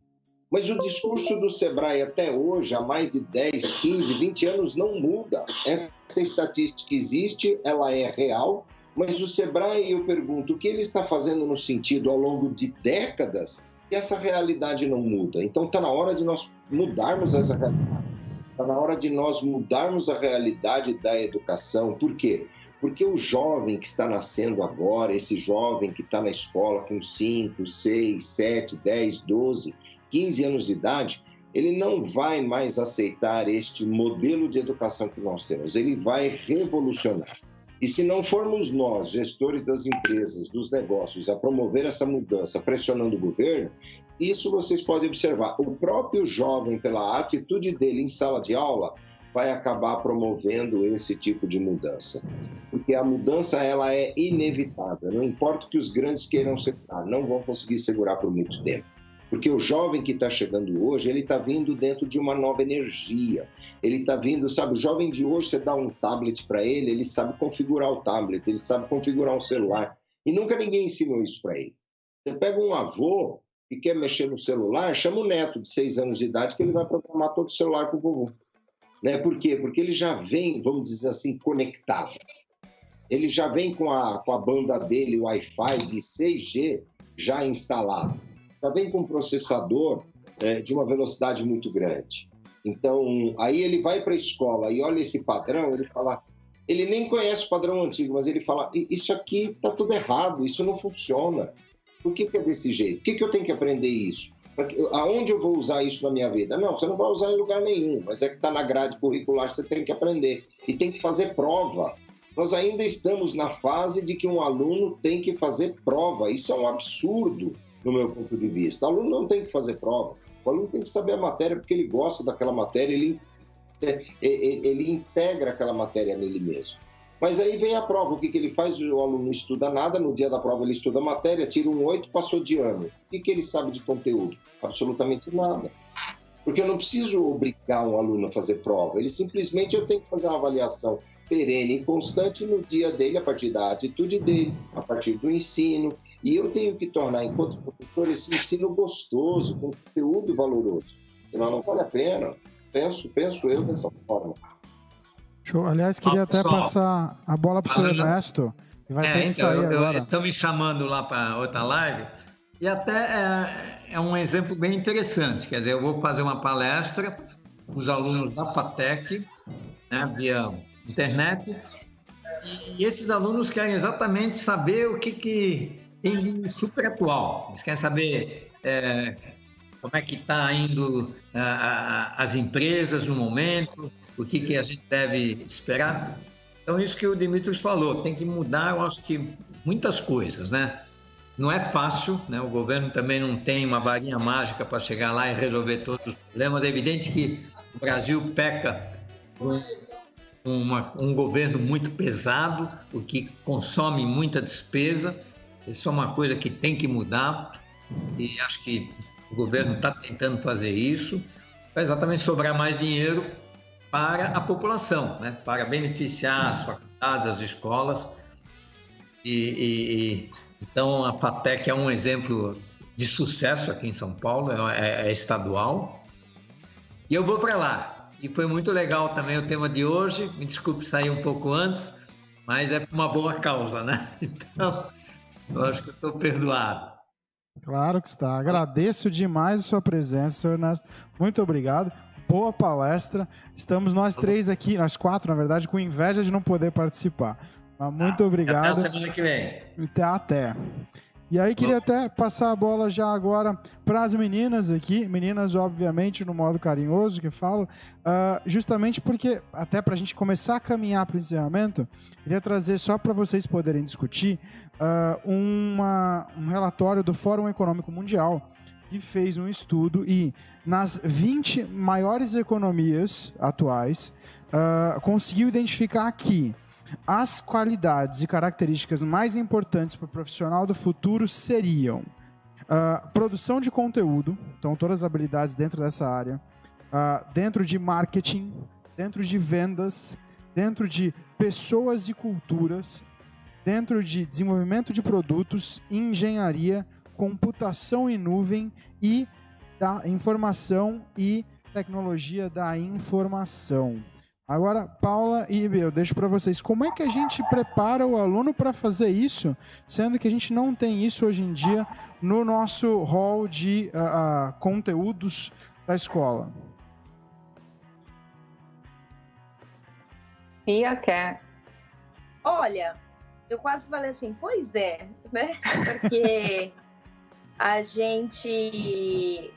Mas o discurso do SEBRAE até hoje, há mais de 10, 15, 20 anos, não muda. Essa estatística existe, ela é real, mas o SEBRAE, eu pergunto, o que ele está fazendo no sentido, ao longo de décadas, que essa realidade não muda? Então está na hora de nós mudarmos essa realidade. Está na hora de nós mudarmos a realidade da educação. Por quê? Porque o jovem que está nascendo agora, esse jovem que está na escola com 5, 6, 7, 10, 12... 15 anos de idade, ele não vai mais aceitar este modelo de educação que nós temos. Ele vai revolucionar. E se não formos nós, gestores das empresas, dos negócios, a promover essa mudança, pressionando o governo, isso vocês podem observar. O próprio jovem, pela atitude dele em sala de aula, vai acabar promovendo esse tipo de mudança. Porque a mudança, ela é inevitável. Não importa o que os grandes queiram segurar, não vão conseguir segurar por muito tempo. Porque o jovem que está chegando hoje, ele está vindo dentro de uma nova energia. Ele está vindo, sabe, o jovem de hoje, você dá um tablet para ele, ele sabe configurar o tablet, ele sabe configurar um celular. E nunca ninguém ensinou isso para ele. Você pega um avô que quer mexer no celular, chama o neto de 6 anos de idade que ele vai programar todo o celular para o vovô. Né? Por quê? Porque ele já vem, vamos dizer assim, conectado. Ele já vem com a banda dele, o Wi-Fi de 6G já instalado. Já vem com um processador de uma velocidade muito grande. Então, aí ele vai para a escola e olha esse padrão, ele fala... Ele nem conhece o padrão antigo, mas ele fala, isso aqui está tudo errado, isso não funciona. Por que é desse jeito? Por que eu tenho que aprender isso? Aonde eu vou usar isso na minha vida? Não, você não vai usar em lugar nenhum, mas é que está na grade curricular, você tem que aprender. E tem que fazer prova. Nós ainda estamos na fase de que um aluno tem que fazer prova. Isso é um absurdo, no meu ponto de vista. O aluno não tem que fazer prova. O aluno tem que saber a matéria porque ele gosta daquela matéria, ele integra aquela matéria nele mesmo. Mas aí vem a prova, o que ele faz? O aluno não estuda nada, no dia da prova ele estuda a matéria, tira um 8, passou de ano. O que ele sabe de conteúdo? Absolutamente nada. Porque eu não preciso obrigar um aluno a fazer prova, ele simplesmente eu tenho que fazer uma avaliação perene e constante no dia dele, a partir da atitude dele, a partir do ensino, e eu tenho que tornar, enquanto professor, esse ensino gostoso, com conteúdo valoroso. Senão não vale a pena. Penso eu dessa forma. Show. Aliás, queria até passar a bola para o senhor Ernesto, que vai ter que sair agora. Estão me chamando lá para outra live, e até é um exemplo bem interessante. Quer dizer, eu vou fazer uma palestra com os alunos da FATEC, né, via internet, e esses alunos querem exatamente saber o que tem de super atual. Eles querem saber como é que está indo as empresas no momento, o que a gente deve esperar. Então, isso que o Dimitris falou, tem que mudar, eu acho que muitas coisas, né? Não é fácil, né? O governo também não tem uma varinha mágica para chegar lá e resolver todos os problemas. É evidente que o Brasil peca por um governo muito pesado, o que consome muita despesa. Isso é uma coisa que tem que mudar e acho que o governo está tentando fazer isso para exatamente sobrar mais dinheiro para a população, né? Para beneficiar as faculdades, as escolas. Então, a FATEC é um exemplo de sucesso aqui em São Paulo, é estadual. E eu vou para lá. E foi muito legal também o tema de hoje. Me desculpe sair um pouco antes, mas é por uma boa causa, né? Então, eu acho que eu estou perdoado. Claro que está. Agradeço demais a sua presença, senhor Ernesto. Muito obrigado. Boa palestra. Estamos nós três aqui, nós quatro, na verdade, com inveja de não poder participar. Mas muito obrigado. Até a semana que vem. Até. E aí, queria até passar a bola já agora para as meninas aqui. Meninas, obviamente, no modo carinhoso que falo. Justamente porque, até para a gente começar a caminhar para o encerramento, queria trazer só para vocês poderem discutir um relatório do Fórum Econômico Mundial, que fez um estudo e nas 20 maiores economias atuais, conseguiu identificar que as qualidades e características mais importantes para o profissional do futuro seriam produção de conteúdo, então todas as habilidades dentro dessa área, dentro de marketing, dentro de vendas, dentro de pessoas e culturas, dentro de desenvolvimento de produtos, engenharia, computação em nuvem e da informação e tecnologia da informação. Agora, Paula e eu deixo para vocês, como é que a gente prepara o aluno para fazer isso, sendo que a gente não tem isso hoje em dia no nosso hall de conteúdos da escola? Pia, quer? Olha, eu quase falei assim, pois é, né? Porque a gente,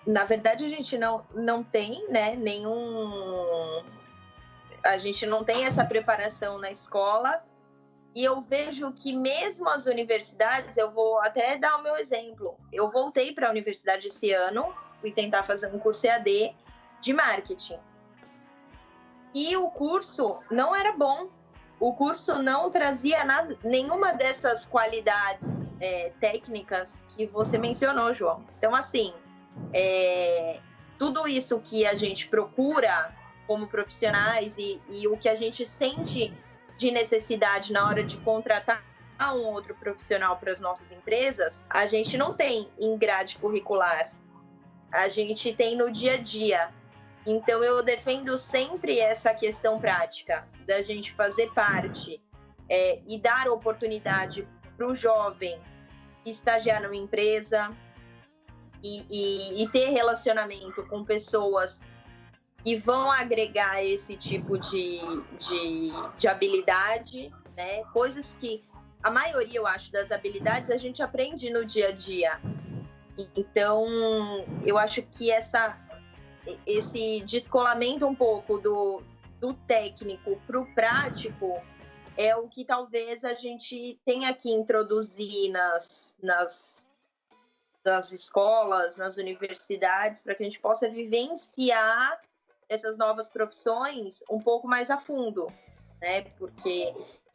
na verdade, a gente não tem, né, a gente não tem essa preparação na escola, e eu vejo que mesmo as universidades, eu vou até dar o meu exemplo, eu voltei para a universidade esse ano, fui tentar fazer um curso EAD de marketing, e o curso não era bom, o curso não trazia nenhuma dessas qualidades técnicas que você mencionou, João. Então, assim, tudo isso que a gente procura como profissionais e o que a gente sente de necessidade na hora de contratar um outro profissional para as nossas empresas, a gente não tem em grade curricular, a gente tem no dia a dia. Então, eu defendo sempre essa questão prática, da gente fazer parte e dar oportunidade para o jovem estagiar numa empresa e ter relacionamento com pessoas que vão agregar esse tipo de habilidade, né? Coisas que a maioria, eu acho, das habilidades a gente aprende no dia a dia. Então, eu acho que esse descolamento um pouco do técnico para o prático é o que talvez a gente tenha que introduzir nas escolas, nas universidades, para que a gente possa vivenciar essas novas profissões um pouco mais a fundo, né?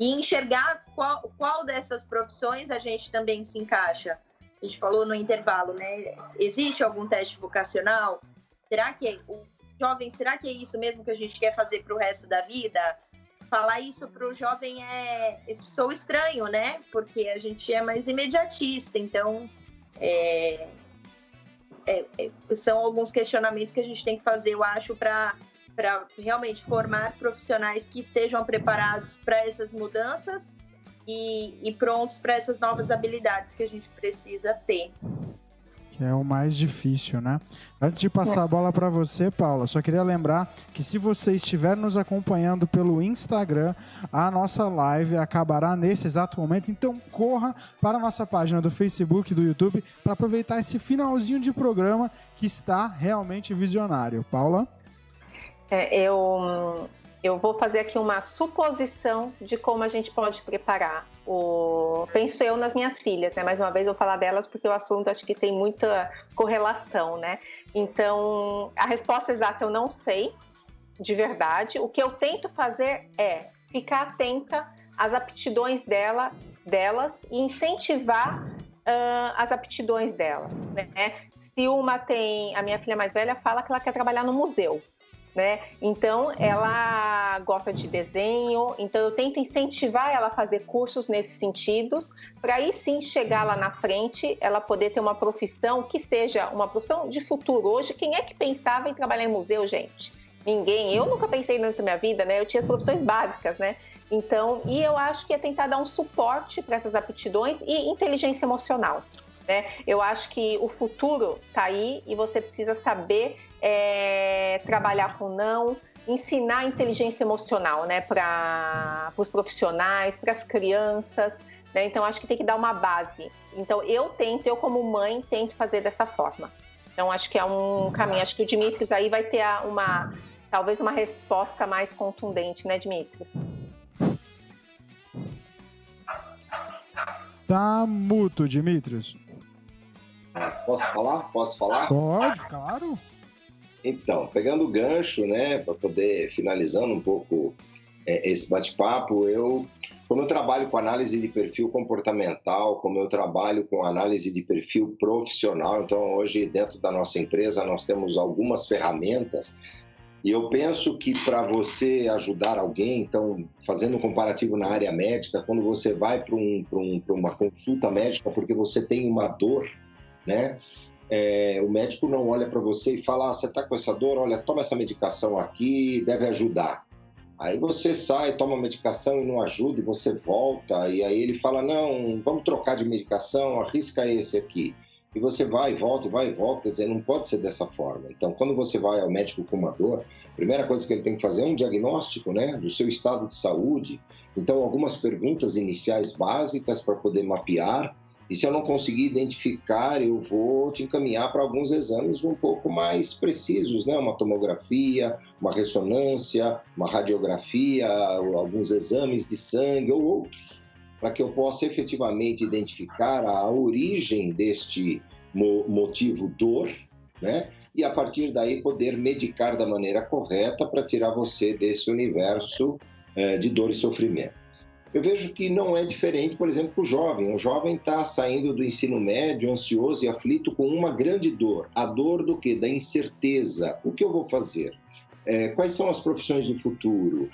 E enxergar qual dessas profissões a gente também se encaixa. A gente falou no intervalo, né? Existe algum teste vocacional? Será que será que é isso mesmo que a gente quer fazer para o resto da vida? Falar isso para o jovem sou estranho, né? Porque a gente é mais imediatista, então são alguns questionamentos que a gente tem que fazer, eu acho, para realmente formar profissionais que estejam preparados para essas mudanças e prontos para essas novas habilidades que a gente precisa ter. Que é o mais difícil, né? Antes de passar a bola para você, Paula, só queria lembrar que se você estiver nos acompanhando pelo Instagram, a nossa live acabará nesse exato momento, então corra para a nossa página do Facebook e do YouTube para aproveitar esse finalzinho de programa que está realmente visionário. Paula? Eu vou fazer aqui uma suposição de como a gente pode preparar. Penso eu nas minhas filhas, né? Mais uma vez eu vou falar delas porque o assunto acho que tem muita correlação, né? Então, a resposta exata eu não sei, de verdade. O que eu tento fazer é ficar atenta às aptidões delas e incentivar as aptidões delas, né? Se uma tem... A minha filha mais velha fala que ela quer trabalhar no museu, né? Então, ela gosta de desenho, então eu tento incentivar ela a fazer cursos nesses sentidos, para aí sim chegar lá na frente, ela poder ter uma profissão que seja uma profissão de futuro. Hoje, quem é que pensava em trabalhar em museu, gente? Ninguém. Eu nunca pensei nisso na minha vida, né? Eu tinha as profissões básicas, né? Então, e eu acho que é tentar dar um suporte para essas aptidões e inteligência emocional, né? Eu acho que o futuro está aí e você precisa saber trabalhar com não, ensinar inteligência emocional, né, para os profissionais, para as crianças, né? Então acho que tem que dar uma base. Então eu como mãe tento fazer dessa forma. Então acho que é um caminho. Acho que o Dimitris aí vai ter talvez uma resposta mais contundente, né, Dimitris? Tá mudo, Dimitris. Posso falar? Pode, claro. Então, pegando o gancho, né, para poder finalizando um pouco esse bate-papo, como eu trabalho com análise de perfil comportamental, como eu trabalho com análise de perfil profissional, então hoje dentro da nossa empresa nós temos algumas ferramentas e eu penso que para você ajudar alguém, então fazendo um comparativo na área médica, quando você vai para uma consulta médica porque você tem uma dor, né? O médico não olha para você e fala, você está com essa dor, olha, toma essa medicação aqui, deve ajudar. Aí você sai, toma a medicação e não ajuda, e você volta, e aí ele fala, não, vamos trocar de medicação, arrisca esse aqui. E você vai e volta, quer dizer, não pode ser dessa forma. Então, quando você vai ao médico com uma dor, a primeira coisa que ele tem que fazer é um diagnóstico, né, do seu estado de saúde. Então, algumas perguntas iniciais básicas para poder mapear. E se eu não conseguir identificar, eu vou te encaminhar para alguns exames um pouco mais precisos, né? Uma tomografia, uma ressonância, uma radiografia, alguns exames de sangue ou outros, para que eu possa efetivamente identificar a origem deste motivo dor, né? E a partir daí poder medicar da maneira correta para tirar você desse universo de dor e sofrimento. Eu vejo que não é diferente, por exemplo, para o jovem. O jovem está saindo do ensino médio, ansioso e aflito com uma grande dor. A dor do quê? Da incerteza. O que eu vou fazer? Quais são as profissões do futuro?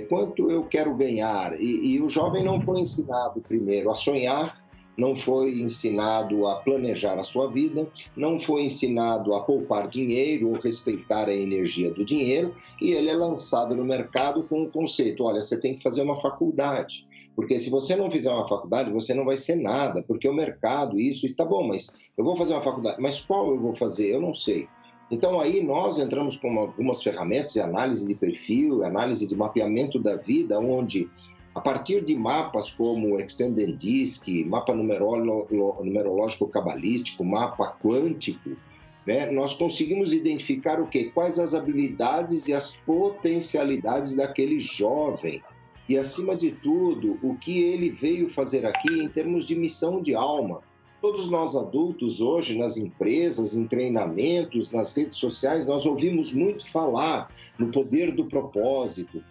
Quanto eu quero ganhar? E o jovem não foi ensinado primeiro a sonhar, não foi ensinado a planejar a sua vida, não foi ensinado a poupar dinheiro ou respeitar a energia do dinheiro, e ele é lançado no mercado com o conceito, olha, você tem que fazer uma faculdade, porque se você não fizer uma faculdade, você não vai ser nada, porque o mercado, isso, está bom, mas eu vou fazer uma faculdade, mas qual eu vou fazer? Eu não sei. Então aí nós entramos com algumas ferramentas de análise de perfil, análise de mapeamento da vida, onde a partir de mapas como Extended Disk, mapa numerológico cabalístico, mapa quântico, né, nós conseguimos identificar o quê? Quais as habilidades e as potencialidades daquele jovem. E, acima de tudo, o que ele veio fazer aqui em termos de missão de alma. Todos nós adultos hoje, nas empresas, em treinamentos, nas redes sociais, nós ouvimos muito falar no poder do propósito,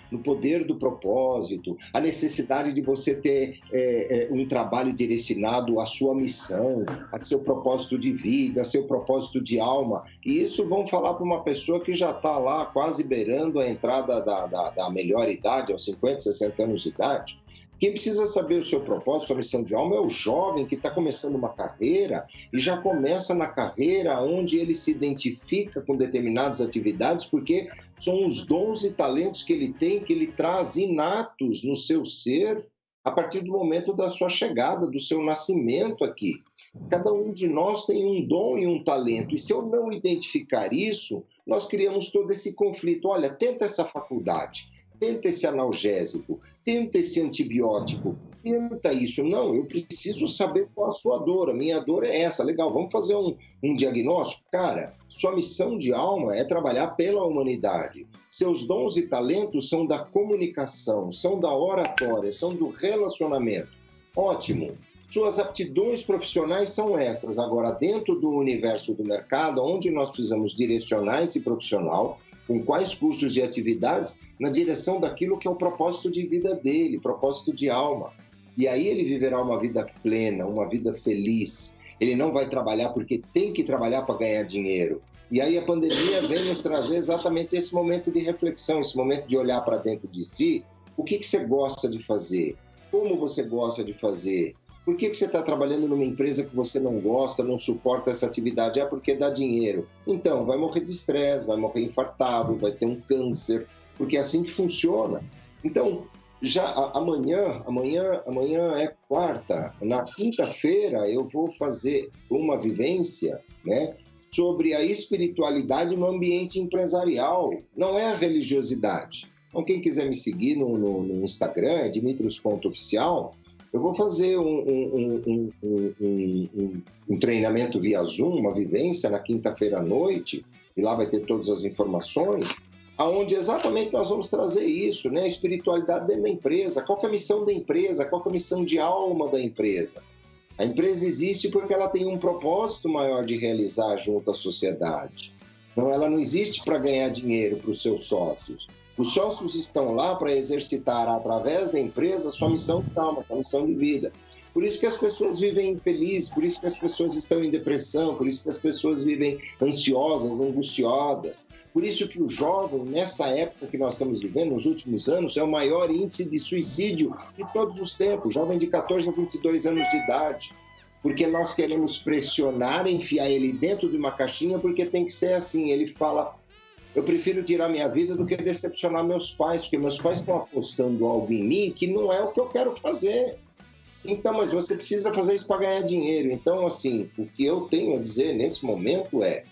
a necessidade de você ter um trabalho direcionado à sua missão, a seu propósito de vida, a seu propósito de alma. E isso vão falar para uma pessoa que já está lá quase beirando a entrada da melhor idade, aos 50, 60 anos de idade. Quem precisa saber o seu propósito, sua missão de alma, é o jovem que está começando uma carreira e já começa na carreira onde ele se identifica com determinadas atividades, porque são os dons e talentos que ele tem, que ele traz inatos no seu ser a partir do momento da sua chegada, do seu nascimento aqui. Cada um de nós tem um dom e um talento, e se eu não identificar isso, nós criamos todo esse conflito. Olha, tenta essa faculdade. Tenta esse analgésico, tenta esse antibiótico. adianta isso. Não, eu preciso saber qual a sua dor. A minha dor é essa. Legal, vamos fazer um diagnóstico? Cara, sua missão de alma é trabalhar pela humanidade. Seus dons e talentos são da comunicação, são da oratória, são do relacionamento. Ótimo. Suas aptidões profissionais são essas. Agora, dentro do universo do mercado, onde nós precisamos direcionar esse profissional, com quais cursos e atividades, na direção daquilo que é o propósito de vida dele, propósito de alma. E aí ele viverá uma vida plena, uma vida feliz. Ele não vai trabalhar porque tem que trabalhar para ganhar dinheiro. E aí a pandemia vem nos trazer exatamente esse momento de reflexão, esse momento de olhar para dentro de si. O que você gosta de fazer? Como você gosta de fazer? Por que você está trabalhando numa empresa que você não gosta, não suporta essa atividade? É porque dá dinheiro. Então, vai morrer de estresse, vai morrer infartado, vai ter um câncer, porque é assim que funciona. Então, já amanhã é quarta. Na quinta-feira eu vou fazer uma vivência, né, sobre a espiritualidade no ambiente empresarial. Não é a religiosidade. Então, quem quiser me seguir no Instagram, é Dimitrios.oficial, eu vou fazer um treinamento via Zoom, uma vivência na quinta-feira à noite, e lá vai ter todas as informações, aonde exatamente nós vamos trazer isso, né? A espiritualidade dentro da empresa. Qual que é a missão da empresa? Qual que é a missão de alma da empresa? A empresa existe porque ela tem um propósito maior de realizar junto à sociedade. Então, ela não existe para ganhar dinheiro para os seus sócios. Os sócios estão lá para exercitar, através da empresa, sua missão de alma, sua missão de vida. Por isso que as pessoas vivem infelizes, por isso que as pessoas estão em depressão, por isso que as pessoas vivem ansiosas, angustiadas. Por isso que o jovem, nessa época que nós estamos vivendo, nos últimos anos, é o maior índice de suicídio de todos os tempos. Jovem de 14 a 22 anos de idade. Porque nós queremos pressionar, enfiar ele dentro de uma caixinha, porque tem que ser assim. Ele fala: eu prefiro tirar minha vida do que decepcionar meus pais, porque meus pais estão apostando algo em mim que não é o que eu quero fazer. Então, mas você precisa fazer isso para ganhar dinheiro. Então, assim, o que eu tenho a dizer nesse momento é: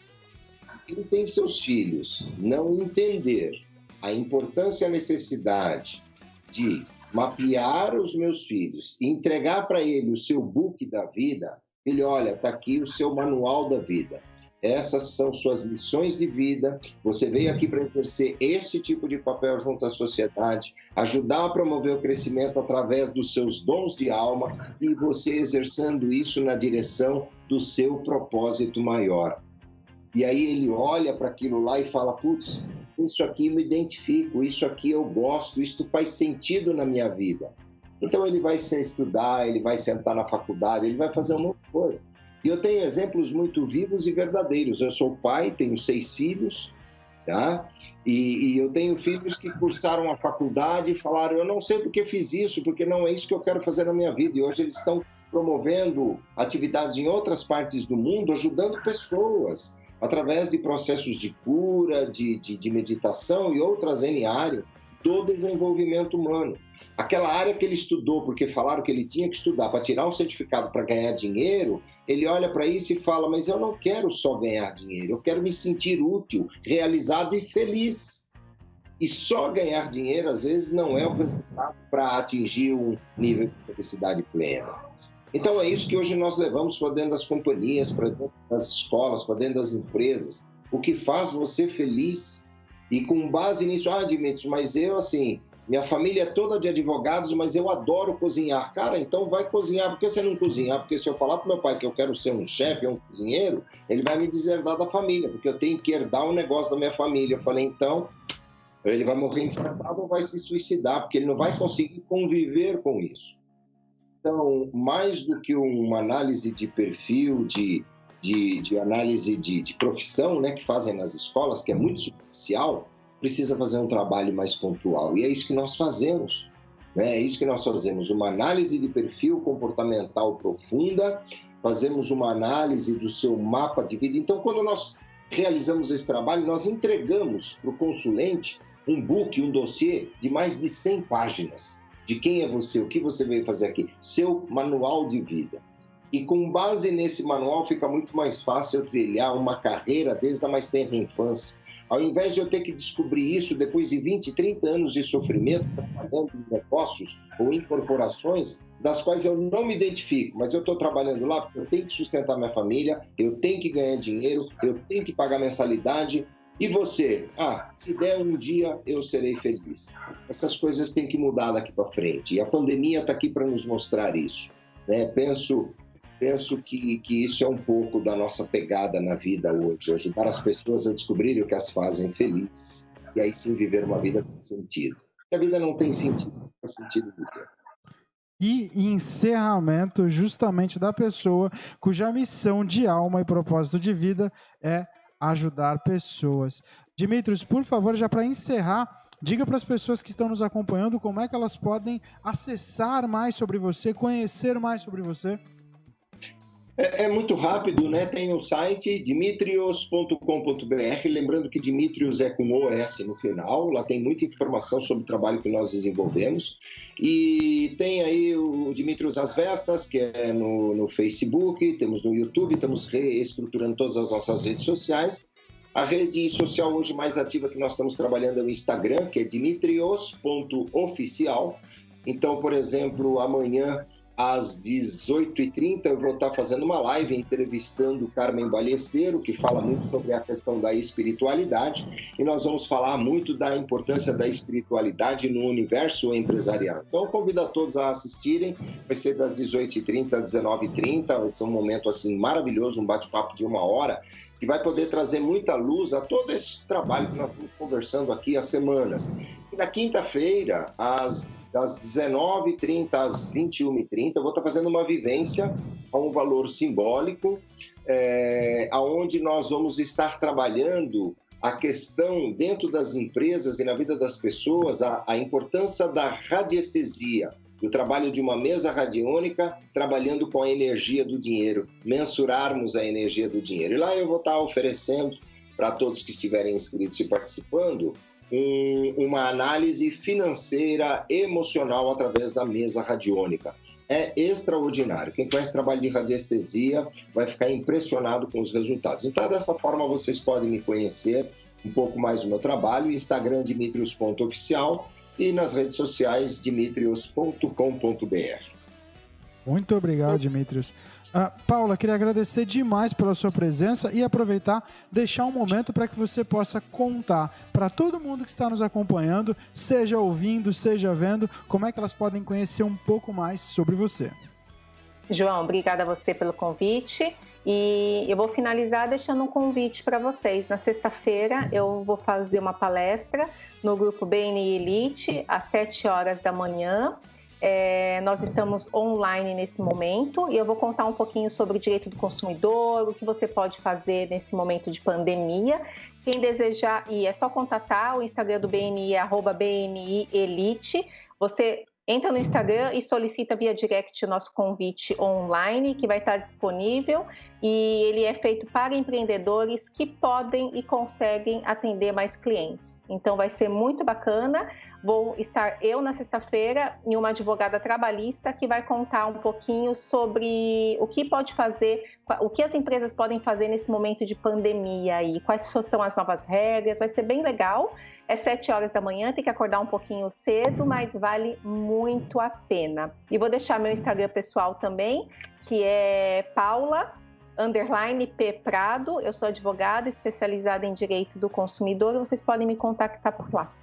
quem tem seus filhos não entender a importância e a necessidade de mapear os meus filhos e entregar para ele o seu book da vida, ele, olha, está aqui o seu manual da vida. Essas são suas lições de vida. Você veio aqui para exercer esse tipo de papel junto à sociedade, ajudar a promover o crescimento através dos seus dons de alma e você exercendo isso na direção do seu propósito maior. E aí ele olha para aquilo lá e fala: putz, isso aqui eu me identifico, isso aqui eu gosto, isso faz sentido na minha vida. Então ele vai se estudar, ele vai sentar na faculdade, ele vai fazer um monte de coisa. E eu tenho exemplos muito vivos e verdadeiros. Eu sou pai, tenho 6 filhos, tá? E eu tenho filhos que cursaram a faculdade e falaram: eu não sei por que fiz isso, porque não é isso que eu quero fazer na minha vida. E hoje eles estão promovendo atividades em outras partes do mundo, ajudando pessoas através de processos de cura, de meditação e outras N áreas do desenvolvimento humano. Aquela área que ele estudou porque falaram que ele tinha que estudar para tirar um certificado para ganhar dinheiro, ele olha para isso e fala: mas eu não quero só ganhar dinheiro, eu quero me sentir útil, realizado e feliz. E só ganhar dinheiro, às vezes, não é o resultado para atingir um nível de felicidade plena. Então é isso que hoje nós levamos para dentro das companhias, para dentro das escolas, para dentro das empresas. O que faz você feliz. E com base nisso: Dimitrios, mas eu, assim, minha família é toda de advogados, mas eu adoro cozinhar. Cara, então vai cozinhar. Por que você não cozinhar? Porque se eu falar para meu pai que eu quero ser um chefe, um cozinheiro, ele vai me deserdar da família, porque eu tenho que herdar um negócio da minha família. Eu falei: então, ele vai morrer infartado ou vai se suicidar, porque ele não vai conseguir conviver com isso. Então, mais do que uma análise de perfil, de análise de profissão, né, que fazem nas escolas, que é muito superficial, precisa fazer um trabalho mais pontual. E é isso que nós fazemos. Né? É isso que nós fazemos. Uma análise de perfil comportamental profunda, fazemos uma análise do seu mapa de vida. Então, quando nós realizamos esse trabalho, nós entregamos para o consulente um book, um dossiê de mais de 100 páginas. De quem é você, o que você veio fazer aqui, seu manual de vida. E com base nesse manual fica muito mais fácil eu trilhar uma carreira desde a mais tenra infância. Ao invés de eu ter que descobrir isso depois de 20, 30 anos de sofrimento, trabalhando em negócios ou em corporações, das quais eu não me identifico, mas eu estou trabalhando lá porque eu tenho que sustentar minha família, eu tenho que ganhar dinheiro, eu tenho que pagar mensalidade. E você? Se der um dia, eu serei feliz. Essas coisas têm que mudar daqui para frente. E a pandemia está aqui para nos mostrar isso, né? Penso que isso é um pouco da nossa pegada na vida hoje, ajudar as pessoas a descobrirem o que as fazem felizes e aí sim viver uma vida com sentido. Se a vida não tem sentido, não tem sentido do quê? E encerramento justamente da pessoa cuja missão de alma e propósito de vida é ajudar pessoas. Dimitrios, por favor, já para encerrar, diga para as pessoas que estão nos acompanhando como é que elas podem acessar mais sobre você, conhecer mais sobre você. É muito rápido, né? Tem o site dimitrios.com.br, lembrando que Dimitrios é com OS no final, lá tem muita informação sobre o trabalho que nós desenvolvemos. E tem aí o Dimitrios às Vestas, que é no Facebook, temos no YouTube, estamos reestruturando todas as nossas redes sociais. A rede social hoje mais ativa que nós estamos trabalhando é o Instagram, que é dimitrios.oficial. Então, por exemplo, amanhã às 18h30 eu vou estar fazendo uma live entrevistando Carmen Ballesteiro, que fala muito sobre a questão da espiritualidade, e nós vamos falar muito da importância da espiritualidade no universo empresarial. Então, eu convido a todos a assistirem, vai ser das 18h30 às 19h30, vai ser um momento assim maravilhoso, um bate-papo de 1 hora, que vai poder trazer muita luz a todo esse trabalho que nós estamos conversando aqui há semanas. E na quinta-feira, das 19h30 às 21h30, eu vou estar fazendo uma vivência a um valor simbólico, onde nós vamos estar trabalhando a questão dentro das empresas e na vida das pessoas, a importância da radiestesia, do trabalho de uma mesa radiônica trabalhando com a energia do dinheiro, mensurarmos a energia do dinheiro. E lá eu vou estar oferecendo para todos que estiverem inscritos e participando uma análise financeira, emocional através da mesa radiônica. É extraordinário. Quem conhece trabalho de radiestesia vai ficar impressionado com os resultados. Então, dessa forma, vocês podem me conhecer um pouco mais do meu trabalho, Instagram dimitrios.oficial e nas redes sociais dimitrios.com.br. Muito obrigado, Dimitrios. Paula, queria agradecer demais pela sua presença e aproveitar, deixar um momento para que você possa contar para todo mundo que está nos acompanhando, seja ouvindo, seja vendo, como é que elas podem conhecer um pouco mais sobre você. João, obrigada a você pelo convite. E eu vou finalizar deixando um convite para vocês. Na sexta-feira eu vou fazer uma palestra no grupo BNI Elite, às 7 horas da manhã. Nós estamos online nesse momento e eu vou contar um pouquinho sobre o direito do consumidor, o que você pode fazer nesse momento de pandemia. Quem desejar, é só contatar, o Instagram do BNI é @BNI Elite. Você entra no Instagram e solicita via direct o nosso convite online, que vai estar disponível, e ele é feito para empreendedores que podem e conseguem atender mais clientes. Então vai ser muito bacana. Vou estar eu na sexta-feira e uma advogada trabalhista que vai contar um pouquinho sobre o que pode fazer, o que as empresas podem fazer nesse momento de pandemia e quais são as novas regras. Vai ser bem legal. É 7 horas da manhã, tem que acordar um pouquinho cedo, mas vale muito a pena. E vou deixar meu Instagram pessoal também, que é Paula_P Prado. Eu sou advogada especializada em direito do consumidor. Vocês podem me contactar por lá.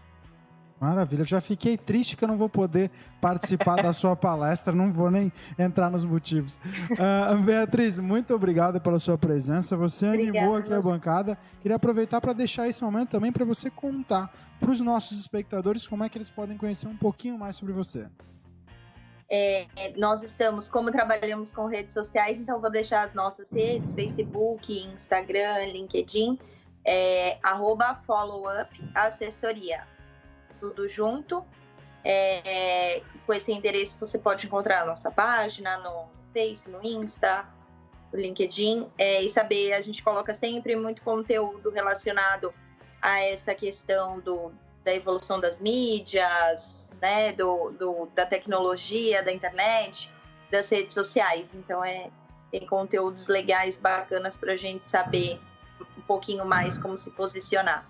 Maravilha, eu já fiquei triste que eu não vou poder participar da sua palestra, não vou nem entrar nos motivos. Beatriz, muito obrigado pela sua presença, você animou aqui a bancada. Queria aproveitar para deixar esse momento também para você contar para os nossos espectadores como é que eles podem conhecer um pouquinho mais sobre você. Nós estamos, como trabalhamos com redes sociais, então vou deixar as nossas redes, Facebook, Instagram, LinkedIn, @followup_assessoria. Tudo junto. Com esse endereço você pode encontrar a nossa página no Face, no Insta, no LinkedIn, e saber, a gente coloca sempre muito conteúdo relacionado a essa questão da evolução das mídias, né, da tecnologia, da internet, das redes sociais. Então tem conteúdos legais, bacanas para a gente saber um pouquinho mais como se posicionar.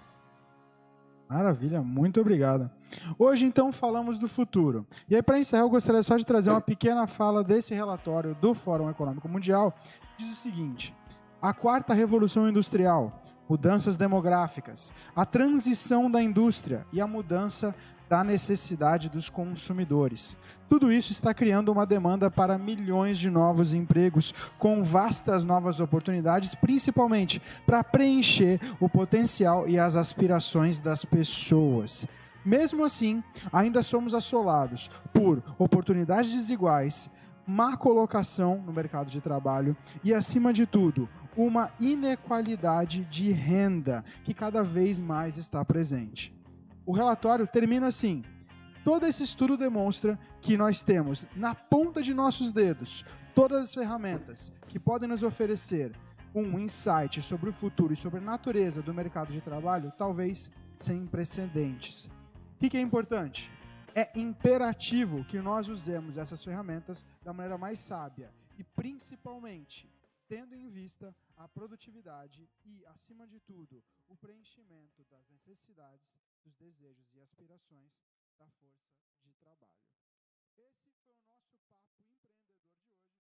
Maravilha, muito obrigado. Hoje, então, falamos do futuro. E aí, para encerrar, eu gostaria só de trazer uma pequena fala desse relatório do Fórum Econômico Mundial. Diz o seguinte: a quarta revolução industrial, mudanças demográficas, a transição da indústria e a mudança da necessidade dos consumidores. Tudo isso está criando uma demanda para milhões de novos empregos, com vastas novas oportunidades, principalmente para preencher o potencial e as aspirações das pessoas. Mesmo assim, ainda somos assolados por oportunidades desiguais, má colocação no mercado de trabalho e, acima de tudo, uma inequalidade de renda que cada vez mais está presente. O relatório termina assim: todo esse estudo demonstra que nós temos na ponta de nossos dedos todas as ferramentas que podem nos oferecer um insight sobre o futuro e sobre a natureza do mercado de trabalho, talvez sem precedentes. O que é importante? É imperativo que nós usemos essas ferramentas da maneira mais sábia e, principalmente, tendo em vista a produtividade e, acima de tudo, o preenchimento das necessidades, dos desejos e aspirações da força de trabalho. Esse foi o nosso papo empreendedor de hoje.